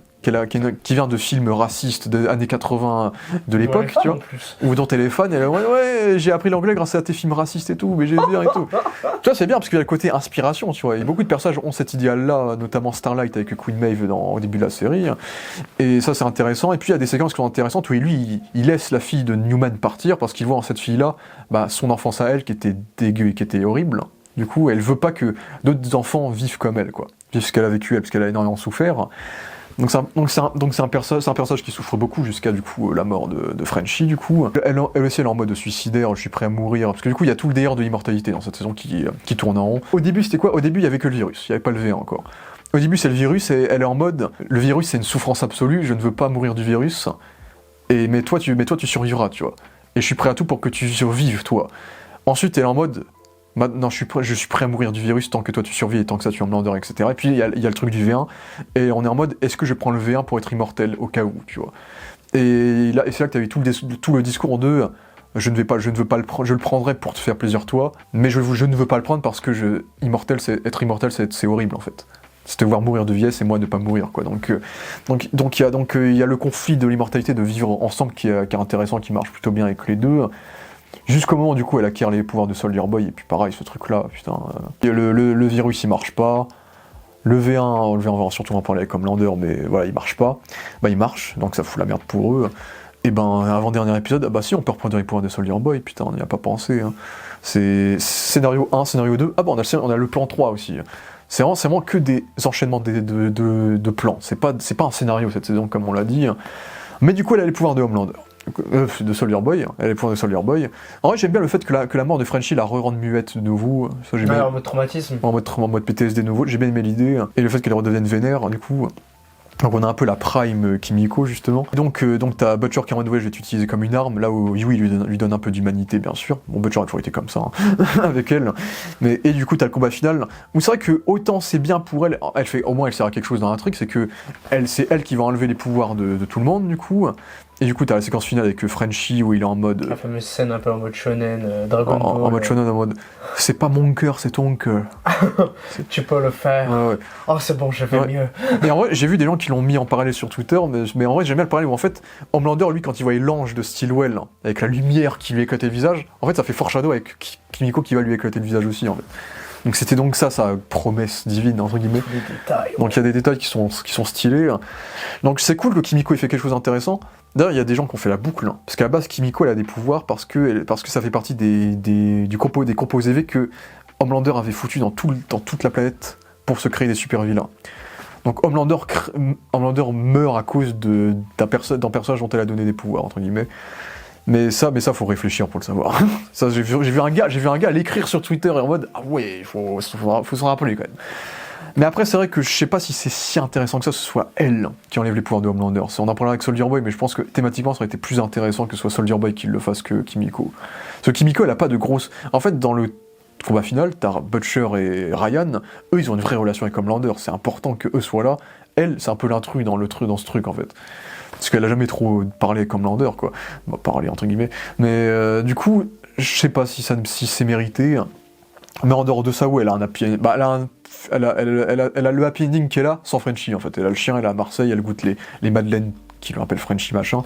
qui vient de films racistes des années 80 de l'époque, tu vois, ou dont elle est fan, elle est ouais, j'ai appris l'anglais grâce à tes films racistes et tout, mais j'ai bien et tout. Tu vois, c'est bien parce qu'il y a le côté inspiration, tu vois, et beaucoup de personnages ont cet idéal-là, notamment Starlight avec Queen Maeve au début de la série, et ça c'est intéressant, et puis il y a des séquences qui sont intéressantes où lui, il laisse la fille de Newman partir parce qu'il voit en cette fille-là son enfance à elle qui était dégueu et qui était horrible. Du coup, elle veut pas que d'autres enfants vivent comme elle, quoi. Vivent ce qu'elle a vécu, elle, parce qu'elle a énormément souffert. Donc c'est un personnage qui souffre beaucoup jusqu'à du coup la mort de Frenchie, du coup. Elle aussi, elle est en mode suicidaire, je suis prêt à mourir. Parce que du coup, il y a tout le délire de l'immortalité dans cette saison qui tourne en rond. Au début, c'était quoi? Au début, il y avait que le virus, il y avait pas le V1 encore. Au début, c'est le virus, et elle est en mode, le virus, c'est une souffrance absolue, je ne veux pas mourir du virus. Mais toi, tu survivras, tu vois. Et je suis prêt à tout pour que tu survives, toi. Ensuite, elle est en mode, maintenant, je suis prêt à mourir du virus tant que toi tu survis et tant que ça tu Homelander, etc. Et puis il y a le truc du V1, et on est en mode, est-ce que je prends le V1 pour être immortel au cas où, tu vois. Et c'est là que tu avais tout le discours de, je ne veux pas le prendre, je le prendrai pour te faire plaisir toi, mais je ne veux pas le prendre parce que être immortel, c'est horrible en fait. C'est te voir mourir de vieillesse et moi ne pas mourir, quoi. Donc il y a le conflit de l'immortalité, de vivre ensemble qui est intéressant, qui marche plutôt bien avec les deux. Jusqu'au moment, du coup, elle acquiert les pouvoirs de Soldier Boy, et puis pareil, ce truc-là, putain. Le virus, il marche pas. Le V1, on va surtout en parler avec Homelander, mais voilà, il marche pas. Il marche, donc ça fout la merde pour eux. Et avant-dernier épisode, si, on peut reprendre les pouvoirs de Soldier Boy, putain, on n'y a pas pensé. Hein. C'est scénario 1, scénario 2. On a le plan 3 aussi. C'est vraiment que des enchaînements de plans. C'est pas un scénario cette saison, comme on l'a dit. Mais du coup, elle a les pouvoirs de Homelander. De Soldier Boy, elle est pour de Soldier Boy. En vrai, j'aime bien le fait que la mort de Frenchie la re-rende muette de nouveau. Ça, en mode traumatisme. En mode PTSD de nouveau, j'ai bien aimé l'idée. Et le fait qu'elle redevienne vénère, du coup. Donc on a un peu la prime Kimiko, justement. Donc t'as Butcher qui est en mode, ouais, je vais t'utiliser comme une arme, là où Yui lui donne un peu d'humanité, bien sûr. Bon, Butcher a toujours été comme ça, hein, avec elle. Et du coup, t'as le combat final, où c'est vrai que autant c'est bien pour elle, au moins elle sert à quelque chose dans un truc, c'est que c'est elle qui va enlever les pouvoirs de tout le monde, du coup. Et du coup, t'as la séquence finale avec Frenchie où il est en mode. La fameuse scène un peu en mode shonen, Dragon Ball. En mode shonen, en mode. C'est pas mon cœur, c'est ton cœur. Tu peux le faire. Ouais. Oh, c'est bon, j'ai fait mieux. Mais en vrai, j'ai vu des gens qui l'ont mis en parallèle sur Twitter, mais en vrai, j'aime bien le parallèle où en fait, Homelander, lui, quand il voyait l'ange de Stillwell, avec la lumière qui lui éclatait le visage, en fait, ça fait foreshadow avec Kimiko qui va lui éclater le visage aussi, en fait. Donc c'était donc ça, sa promesse divine, entre guillemets. Les détails. Donc il y a des détails qui sont stylés. Donc c'est cool que Kimiko ait fait quelque chose d'intéressant. D'ailleurs, il y a des gens qui ont fait la boucle, hein, parce qu'à la base, Kimiko, elle a des pouvoirs parce que ça fait partie des composés V que Homelander avait foutu dans toute la planète pour se créer des super-vilains. Donc Homelander meurt à cause d'un personnage dont elle a donné des pouvoirs, entre guillemets. Mais ça, faut réfléchir pour le savoir. Ça, j'ai vu un gars l'écrire sur Twitter et en mode, ah ouais, faut s'en rappeler quand même. Mais après, c'est vrai que je sais pas si c'est si intéressant que ça, ce soit elle qui enlève les pouvoirs de Homelander. On en parlera avec Soldier Boy, mais je pense que thématiquement, ça aurait été plus intéressant que ce soit Soldier Boy qui le fasse que Kimiko. Parce que Kimiko, elle a pas de grosse. En fait, dans le combat final, t'as Butcher et Ryan, eux, ils ont une vraie relation avec Homelander. C'est important que eux soient là. Elle, c'est un peu l'intrus dans ce truc, en fait. Parce qu'elle a jamais trop parlé avec Homelander, quoi. Parler, entre guillemets. Mais du coup, je sais pas si c'est mérité. Mais en dehors de ça, ouais, elle a un happy ending. Elle a le happy ending qu'elle a sans Frenchie, en fait. Elle a le chien, elle est à Marseille, elle goûte les madeleines qui lui rappellent Frenchie, machin.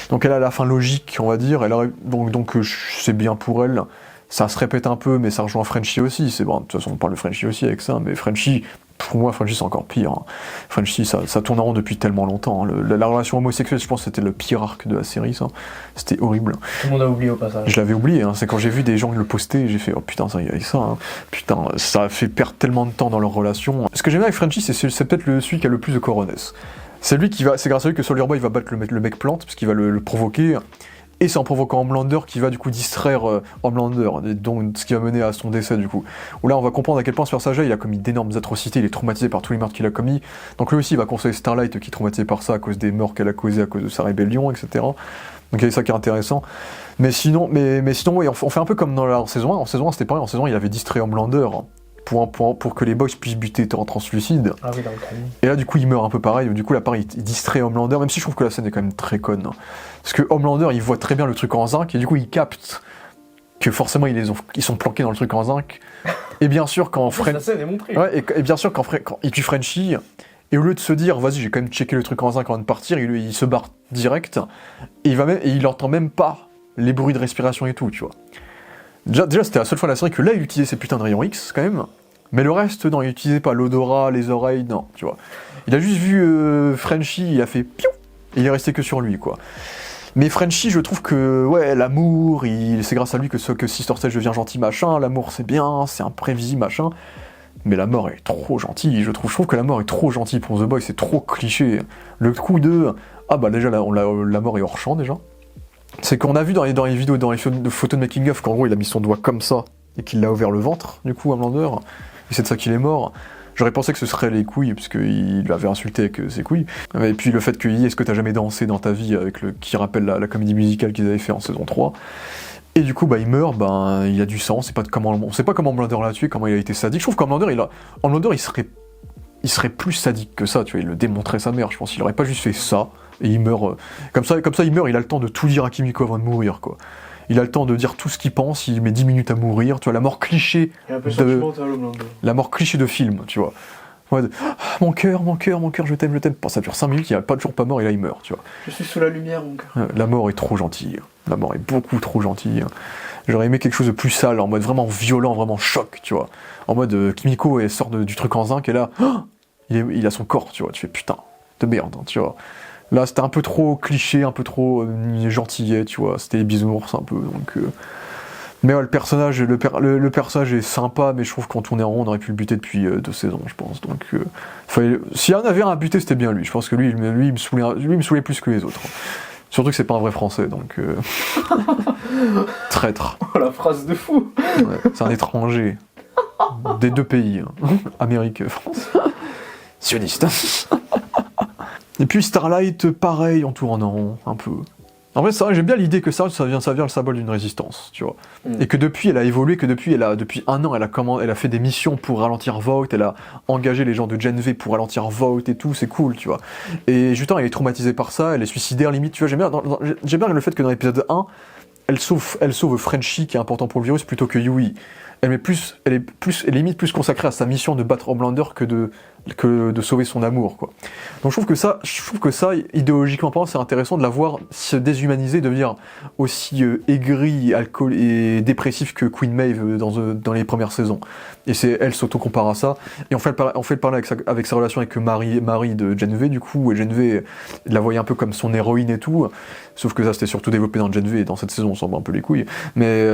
Donc elle a la fin logique, on va dire. Donc c'est bien pour elle. Ça se répète un peu, mais ça rejoint Frenchie aussi. C'est bon, de toute façon, on parle de Frenchie aussi avec ça, mais Frenchie, pour moi, Frenchie, c'est encore pire. Hein. Frenchie, ça tourne en rond depuis tellement longtemps. Hein. La relation homosexuelle, je pense, c'était le pire arc de la série, ça. C'était horrible. Tout le monde a oublié au passage. Je l'avais oublié, hein. C'est quand j'ai vu des gens le poster, j'ai fait, oh putain, ça y est, ça. Hein. Putain, ça a fait perdre tellement de temps dans leur relation. Ce que j'aime bien avec Frenchie, c'est peut-être celui qui a le plus de coronets. C'est grâce à lui que Soldier Boy va battre le mec plante, parce qu'il va le provoquer. Et c'est en provoquant Homelander qui va du coup distraire Homelander, donc ce qui va mener à son décès du coup. Où là on va comprendre à quel point ce personnage-là il a commis d'énormes atrocités, il est traumatisé par tous les meurtres qu'il a commis. Donc lui aussi il va consoler Starlight qui est traumatisé par ça à cause des morts qu'elle a causés à cause de sa rébellion, etc. Donc il y a ça qui est intéressant. Mais sinon, ouais, on fait un peu comme dans la saison 1. En saison 1 c'était pareil, en saison 1 il avait distrait Homelander. Pour que les boys puissent buter en translucide. Ah oui, dans le canon. Et là, du coup, il meurt un peu pareil. Du coup, là, pareil, il distrait Homelander, même si je trouve que la scène est quand même très conne. Hein. Parce que Homelander, il voit très bien le truc en zinc, et du coup, il capte que forcément, ils sont planqués dans le truc en zinc. Et bien sûr, quand La scène est montrée. Ouais, et bien sûr, quand il tue Frenchie, Et au lieu de se dire, vas-y, j'ai quand même checké le truc en zinc avant de partir, il se barre direct, et il entend même pas les bruits de respiration et tout, tu vois. Déjà c'était la seule fois de la série que là, il utilisait ces putains de rayons X, quand même, mais le reste, non, il utilisait pas l'odorat, les oreilles, non, tu vois. Il a juste vu Frenchie, il a fait piou, et il est resté que sur lui, quoi. Mais Frenchie, je trouve que, ouais, l'amour, c'est grâce à lui que Sister Sledge devient gentil, machin, l'amour c'est bien, c'est imprévisible, machin. Mais la mort est trop gentille, je trouve. Je trouve que la mort est trop gentille pour The Boys, c'est trop cliché. Le coup de... Ah bah déjà, la mort est hors champ, déjà. C'est qu'on a vu dans les vidéos, dans les photos de making-of, qu'en gros, il a mis son doigt comme ça, et qu'il l'a ouvert le ventre, du coup, Homelander. Et c'est de ça qu'il est mort. J'aurais pensé que ce serait les couilles, puisqu'il l'avait insulté avec ses couilles. Et puis le fait que est-ce que t'as jamais dansé dans ta vie, qui rappelle la comédie musicale qu'ils avaient fait en saison 3. Et du coup, bah, il meurt, bah, il a du sang, on sait pas comment Homelander l'a tué, comment il a été sadique. Je trouve qu'Homelander, il serait plus sadique que ça, tu vois, il le démontrait sa mère, je pense, il aurait pas juste fait ça, et il meurt, comme ça il meurt, il a le temps de tout dire à Kimiko avant de mourir, quoi. Il a le temps de dire tout ce qu'il pense, il met 10 minutes à mourir, tu vois, la mort cliché la mort cliché de film, tu vois. Ouais, mon cœur, je t'aime. Bon, ça dure 5 minutes, il a pas toujours pas mort, et là il meurt, tu vois. Je suis sous la lumière, mon cœur. La mort est trop gentille. La mort est beaucoup trop gentille. J'aurais aimé quelque chose de plus sale, en mode vraiment violent, vraiment choc, tu vois. En mode Kimiko, elle sort du truc en zinc, et là, il a son corps, tu vois. Tu fais putain, de merde, hein, tu vois. Là, c'était un peu trop cliché, un peu trop gentillet, tu vois. C'était les bisounours, un peu, donc... Mais ouais, le personnage est sympa, mais je trouve qu'en tournait en rond, on aurait pu le buter depuis 2 saisons, je pense. Donc, s'il y en avait un à buter, c'était bien lui. Je pense que lui, il me saoulait plus que les autres. Surtout que c'est pas un vrai français, donc... Traître. Oh, la phrase de fou. Ouais, c'est un étranger. Des 2 pays. Hein. Amérique, France. Sioniste. Et puis Starlight, pareil, en tournant, un peu... En vrai, ça, j'aime bien l'idée que ça vient le symbole d'une résistance, tu vois. Et que depuis, elle a évolué, que depuis 1 an, elle a fait des missions pour ralentir Vought, elle a engagé les gens de Gen V pour ralentir Vought et tout, c'est cool, tu vois. Et justement, elle est traumatisée par ça, elle est suicidaire limite, tu vois. J'aime bien le fait que dans l'épisode 1, elle sauve Frenchie, qui est important pour le virus, plutôt que Yui. Elle est limite plus consacrée à sa mission de battre Homelander que de sauver son amour, quoi. Donc je trouve que ça, idéologiquement parlant, c'est intéressant de la voir se déshumaniser, devenir aussi aigri, alcool et dépressif que Queen Maeve dans les premières saisons. Et elle s'auto-compare à ça. Et on fait le parler avec sa relation avec Marie de Gen V, du coup, et Gen V la voyait un peu comme son héroïne et tout. Sauf que ça, c'était surtout développé dans Gen V, et dans cette saison, on s'en bat un peu les couilles. Mais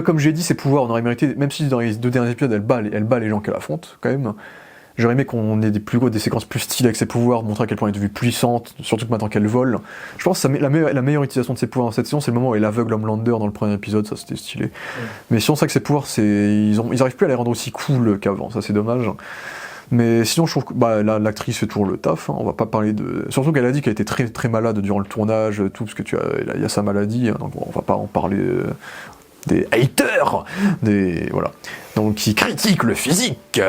comme j'ai dit, ses pouvoirs, on aurait mérité, même si dans les 2 derniers épisodes, elle bat les gens qu'elle affronte, quand même. J'aurais aimé qu'on ait des séquences plus stylées avec ses pouvoirs, montrer à quel point elle est devenue puissante, surtout que maintenant qu'elle vole. Je pense que la meilleure utilisation de ses pouvoirs dans cette saison, c'est le moment où elle aveugle Homelander dans le premier épisode, ça c'était stylé. Mais sinon, c'est vrai que ses pouvoirs, ils arrivent plus à les rendre aussi cool qu'avant, ça c'est dommage. Mais sinon, je trouve que l'actrice fait toujours le taf, hein. On va pas parler de... Surtout qu'elle a dit qu'elle était très, très malade durant le tournage, tout, parce que il y a sa maladie, hein, donc on va pas en parler... des haters, voilà, donc qui critiquent le physique.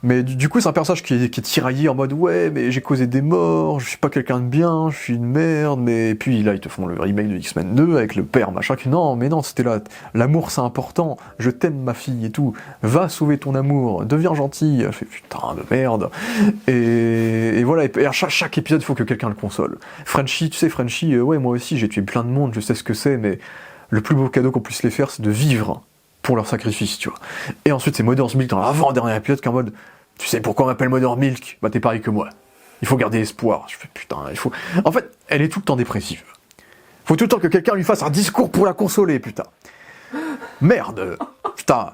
mais du coup c'est un personnage qui est tiraillé en mode ouais mais j'ai causé des morts, je suis pas quelqu'un de bien, je suis une merde, mais puis là ils te font le remake de X-Men 2 avec le père machin qui non c'était là, l'amour c'est important, je t'aime ma fille et tout, va sauver ton amour, deviens gentil, je fais putain de merde, et voilà, et à chaque épisode il faut que quelqu'un le console. Frenchie, tu sais Frenchie, ouais moi aussi j'ai tué plein de monde, je sais ce que c'est, mais le plus beau cadeau qu'on puisse les faire, c'est de vivre pour leur sacrifice, tu vois. Et ensuite, c'est Mother's Milk dans l'avant-dernier épisode, qu'en mode, tu sais pourquoi on m'appelle Mother's Milk ? Bah t'es pareil que moi. Il faut garder espoir. Je fais putain, il faut... En fait, elle est tout le temps dépressive. Faut tout le temps que quelqu'un lui fasse un discours pour la consoler, putain. Merde, putain.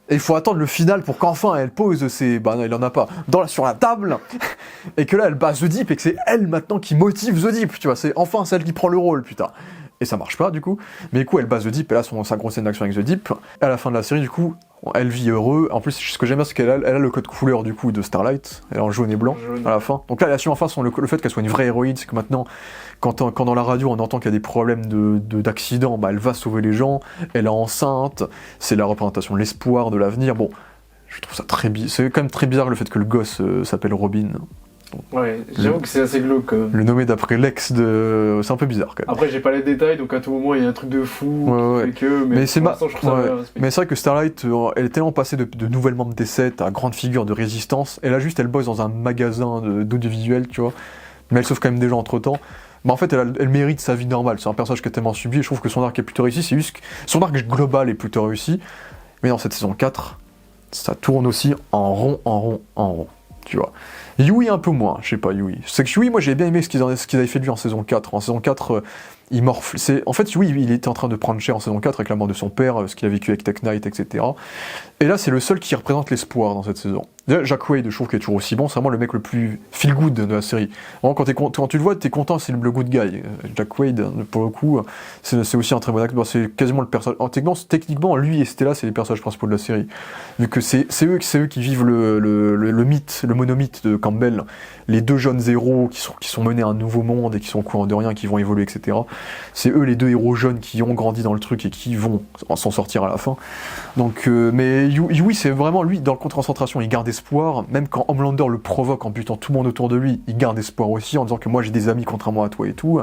Et il faut attendre le final pour qu'enfin elle pose ses... Bah non, il en a pas. Sur la table, et que là, elle bat The Deep, et que c'est elle maintenant qui motive The Deep, tu vois. C'est enfin celle qui prend le rôle, putain. Et ça marche pas du coup, mais du coup elle base The Deep, elle a sa grosse scène d'action avec The Deep, et à la fin de la série du coup, elle vit heureux, en plus ce que j'aime bien c'est qu'elle a le code couleur du coup de Starlight, elle est en jaune et blanc à la fin, donc là elle assume enfin le fait qu'elle soit une vraie héroïne, c'est que maintenant, quand dans la radio on entend qu'il y a des problèmes d'accident, bah elle va sauver les gens, elle est enceinte, c'est la représentation de l'espoir, de l'avenir, bon, je trouve ça très bizarre, c'est quand même très bizarre le fait que le gosse s'appelle Robin, Ouais, j'avoue que c'est assez glauque quand même. Le nommer d'après l'ex de... C'est un peu bizarre quand même. Après, j'ai pas les détails, donc à tout moment, il y a un truc de fou Ouais, qui fait que... Mais c'est pour l'instant, je trouve ça bien respecté. Mais c'est vrai que Starlight, elle est tellement passée de nouvelles membres des sets à grande figure de résistance. Et là, juste, elle bosse dans un magasin d'audiovisuel, tu vois. Mais elle sauve quand même des gens entre-temps. Mais en fait, elle mérite sa vie normale. C'est un personnage qui a tellement subi. Et je trouve que son arc est plutôt réussi. C'est juste que son arc global est plutôt réussi. Mais dans cette saison 4, ça tourne aussi en rond, tu vois. Yui un peu moins, je sais pas, Yui. C'est que Yui, moi j'ai bien aimé ce qu'ils avaient fait de lui en saison 4. En saison 4, il morfle. En fait, Yui, il était en train de prendre cher en saison 4 avec la mort de son père, ce qu'il a vécu avec Tech Knight, etc. Et là, c'est le seul qui représente l'espoir dans cette saison. Déjà, Jack Wade, je trouve qu'il est toujours aussi bon, c'est vraiment le mec le plus feel-good de la série. Vraiment, quand tu le vois, t'es content, c'est le good guy. Jack Wade, pour le coup, c'est aussi un très bon acteur. C'est quasiment le personnage. Techniquement, lui et Stella, c'est les personnages principaux de la série. Vu que c'est eux qui vivent le mythe, le monomythe de Campbell. Les deux jeunes héros qui sont menés à un nouveau monde et qui sont au courant de rien, qui vont évoluer, etc. C'est eux les deux héros jeunes qui ont grandi dans le truc et qui vont s'en sortir à la fin. Donc, mais Yui, c'est vraiment lui, dans le contre-concentration, il garde espoir, même quand Homelander le provoque en butant tout le monde autour de lui, il garde espoir aussi, en disant que moi j'ai des amis contrairement à toi et tout.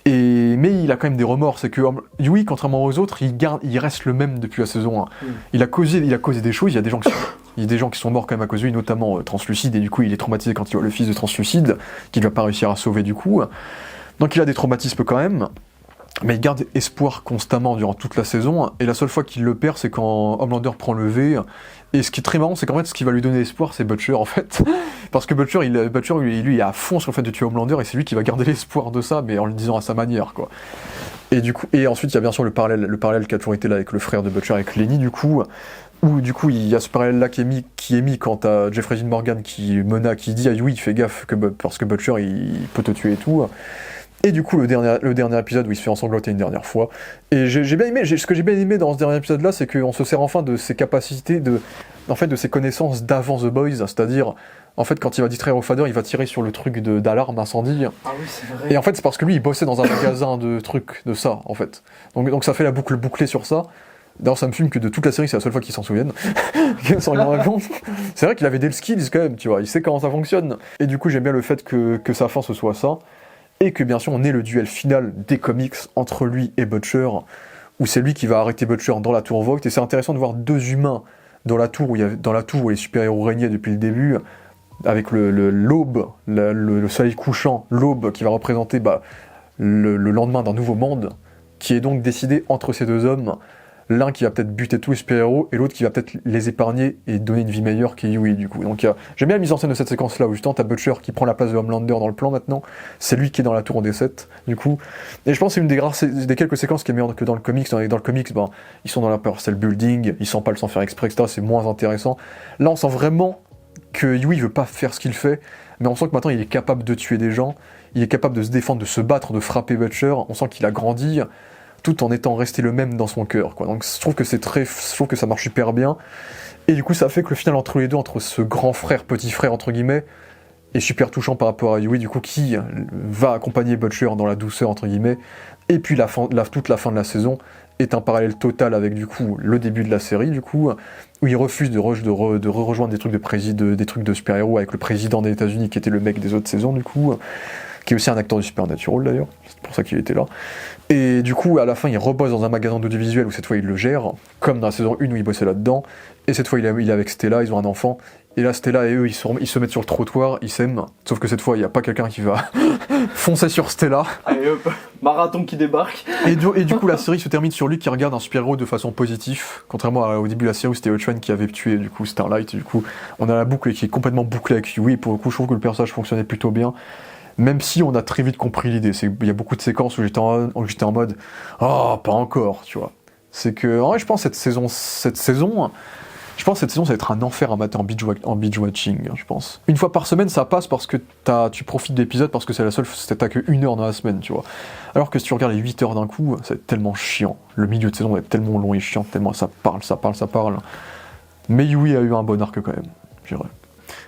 Mais il a quand même des remords, c'est que Yui, contrairement aux autres, il reste le même depuis la saison 1. Il a causé des choses, il y a des gens qui sont morts quand même à cause de lui, notamment Translucide, et du coup il est traumatisé quand il voit le fils de Translucide, qu'il va pas réussir à sauver du coup. Donc il a des traumatismes quand même. Mais il garde espoir constamment durant toute la saison, et la seule fois qu'il le perd, c'est quand Homelander prend le V. Et ce qui est très marrant, c'est qu'en fait, ce qui va lui donner espoir, c'est Butcher, en fait. Parce que Butcher, lui, il est à fond sur le fait de tuer Homelander, et c'est lui qui va garder l'espoir de ça, mais en le disant à sa manière, quoi. Et du coup, et ensuite, il y a bien sûr le parallèle qui a toujours été là avec le frère de Butcher, avec Lenny, du coup, où du coup, il y a ce parallèle-là qui est mis quand t'as Jeffrey Dean Morgan qui dit à Yui, fais gaffe, parce que Butcher, il peut te tuer et tout. Et du coup, le dernier épisode où il se fait ensanglanter une dernière fois. Et j'ai bien aimé, ce que j'ai bien aimé dans ce dernier épisode-là, c'est qu'on se sert enfin de ses capacités, de ses connaissances d'avant The Boys, c'est-à-dire, en fait, quand il va distraire au fader, il va tirer sur le truc d'alarme incendie. Ah oui, c'est vrai. Et en fait, c'est parce que lui, il bossait dans un magasin de trucs, de ça, en fait. Donc ça fait la boucle bouclée sur ça. D'ailleurs, ça me fume que de toute la série, c'est la seule fois qu'ils s'en souviennent. Sans rien raconter. C'est vrai qu'il avait des skills quand même, tu vois, il sait comment ça fonctionne. Et du coup, j'aime bien le fait que sa fin, ce soit ça. Et que bien sûr on ait le duel final des comics entre lui et Butcher, où c'est lui qui va arrêter Butcher dans la tour Vogt, et c'est intéressant de voir deux humains dans la tour où les super-héros régnaient depuis le début, avec l'aube, le soleil couchant, l'aube qui va représenter le lendemain d'un nouveau monde, qui est donc décidé entre ces deux hommes, l'un qui va peut-être buter tous les super-héros, et l'autre qui va peut-être les épargner et donner une vie meilleure, qui est Yui, du coup. Donc j'aime bien la mise en scène de cette séquence-là, où justement t'as Butcher qui prend la place de Homelander dans le plan maintenant, c'est lui qui est dans la tour en D7, du coup. Et je pense que c'est une des quelques séquences qui est meilleure que dans le comics. Dans le comics, ils sont dans la Cell Building, ils s'empalent sans faire exprès, etc., c'est moins intéressant. Là, on sent vraiment que Yui veut pas faire ce qu'il fait, mais on sent que maintenant il est capable de tuer des gens, il est capable de se défendre, de se battre, de frapper Butcher, on sent qu'il a grandi, tout en étant resté le même dans son cœur, quoi. Donc je trouve que ça marche super bien, et du coup ça fait que le final entre les deux, entre ce grand frère, petit frère entre guillemets, est super touchant par rapport à Yui, du coup, qui va accompagner Butcher dans la douceur entre guillemets, et puis toute la fin de la saison est un parallèle total avec du coup le début de la série, du coup, où il refuse de rejoindre des trucs des trucs de super-héros avec le président des États-Unis qui était le mec des autres saisons, du coup, qui est aussi un acteur du Supernatural d'ailleurs, c'est pour ça qu'il était là. Et du coup, à la fin, il rebosse dans un magasin d'audiovisuel où cette fois il le gère, comme dans la saison 1 où il bossait là-dedans, et cette fois il est avec Stella, ils ont un enfant, et là Stella et eux ils se mettent sur le trottoir, ils s'aiment, sauf que cette fois il n'y a pas quelqu'un qui va foncer sur Stella. Allez hop, marathon qui débarque. Et du coup la série se termine sur lui qui regarde un super-héros de façon positive, contrairement au début de la série où c'était Ultron qui avait tué du coup Starlight, du coup on a la boucle qui est complètement bouclée avec Yui, et pour le coup je trouve que le personnage fonctionnait plutôt bien. Même si on a très vite compris l'idée, il y a beaucoup de séquences où j'étais en mode « Oh, pas encore », tu vois. C'est que, en vrai, je pense que cette saison, ça va être un enfer à mater en binge-watching, je pense. Une fois par semaine, ça passe parce que tu profites de l'épisode, parce que c'est la seule, t'as que 1 heure dans la semaine, tu vois. Alors que si tu regardes les 8 heures d'un coup, ça va être tellement chiant. Le milieu de saison va être tellement long et chiant, tellement ça parle. Mais Yui a eu un bon arc quand même, je dirais.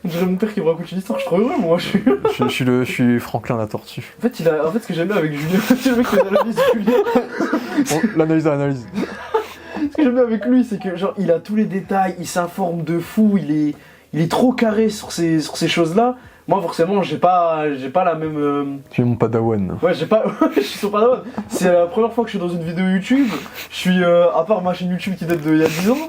J'ai mon père qui me raconte une histoire, je suis trop heureux, moi. Je suis Franklin la tortue. En fait, ce que j'aime bien avec Julien, c'est le mec qui analyse Julien. Bon, l'analyse. Ce que j'aime bien avec lui, c'est que genre il a tous les détails, il s'informe de fou, il est trop carré sur ces choses-là. moi forcément j'ai pas la même. Tu es mon padawan. Ouais, j'ai pas. Je suis sur Padawan. C'est la première fois que je suis dans une vidéo YouTube. Je suis, à part ma chaîne YouTube qui date d'il y a 10 ans.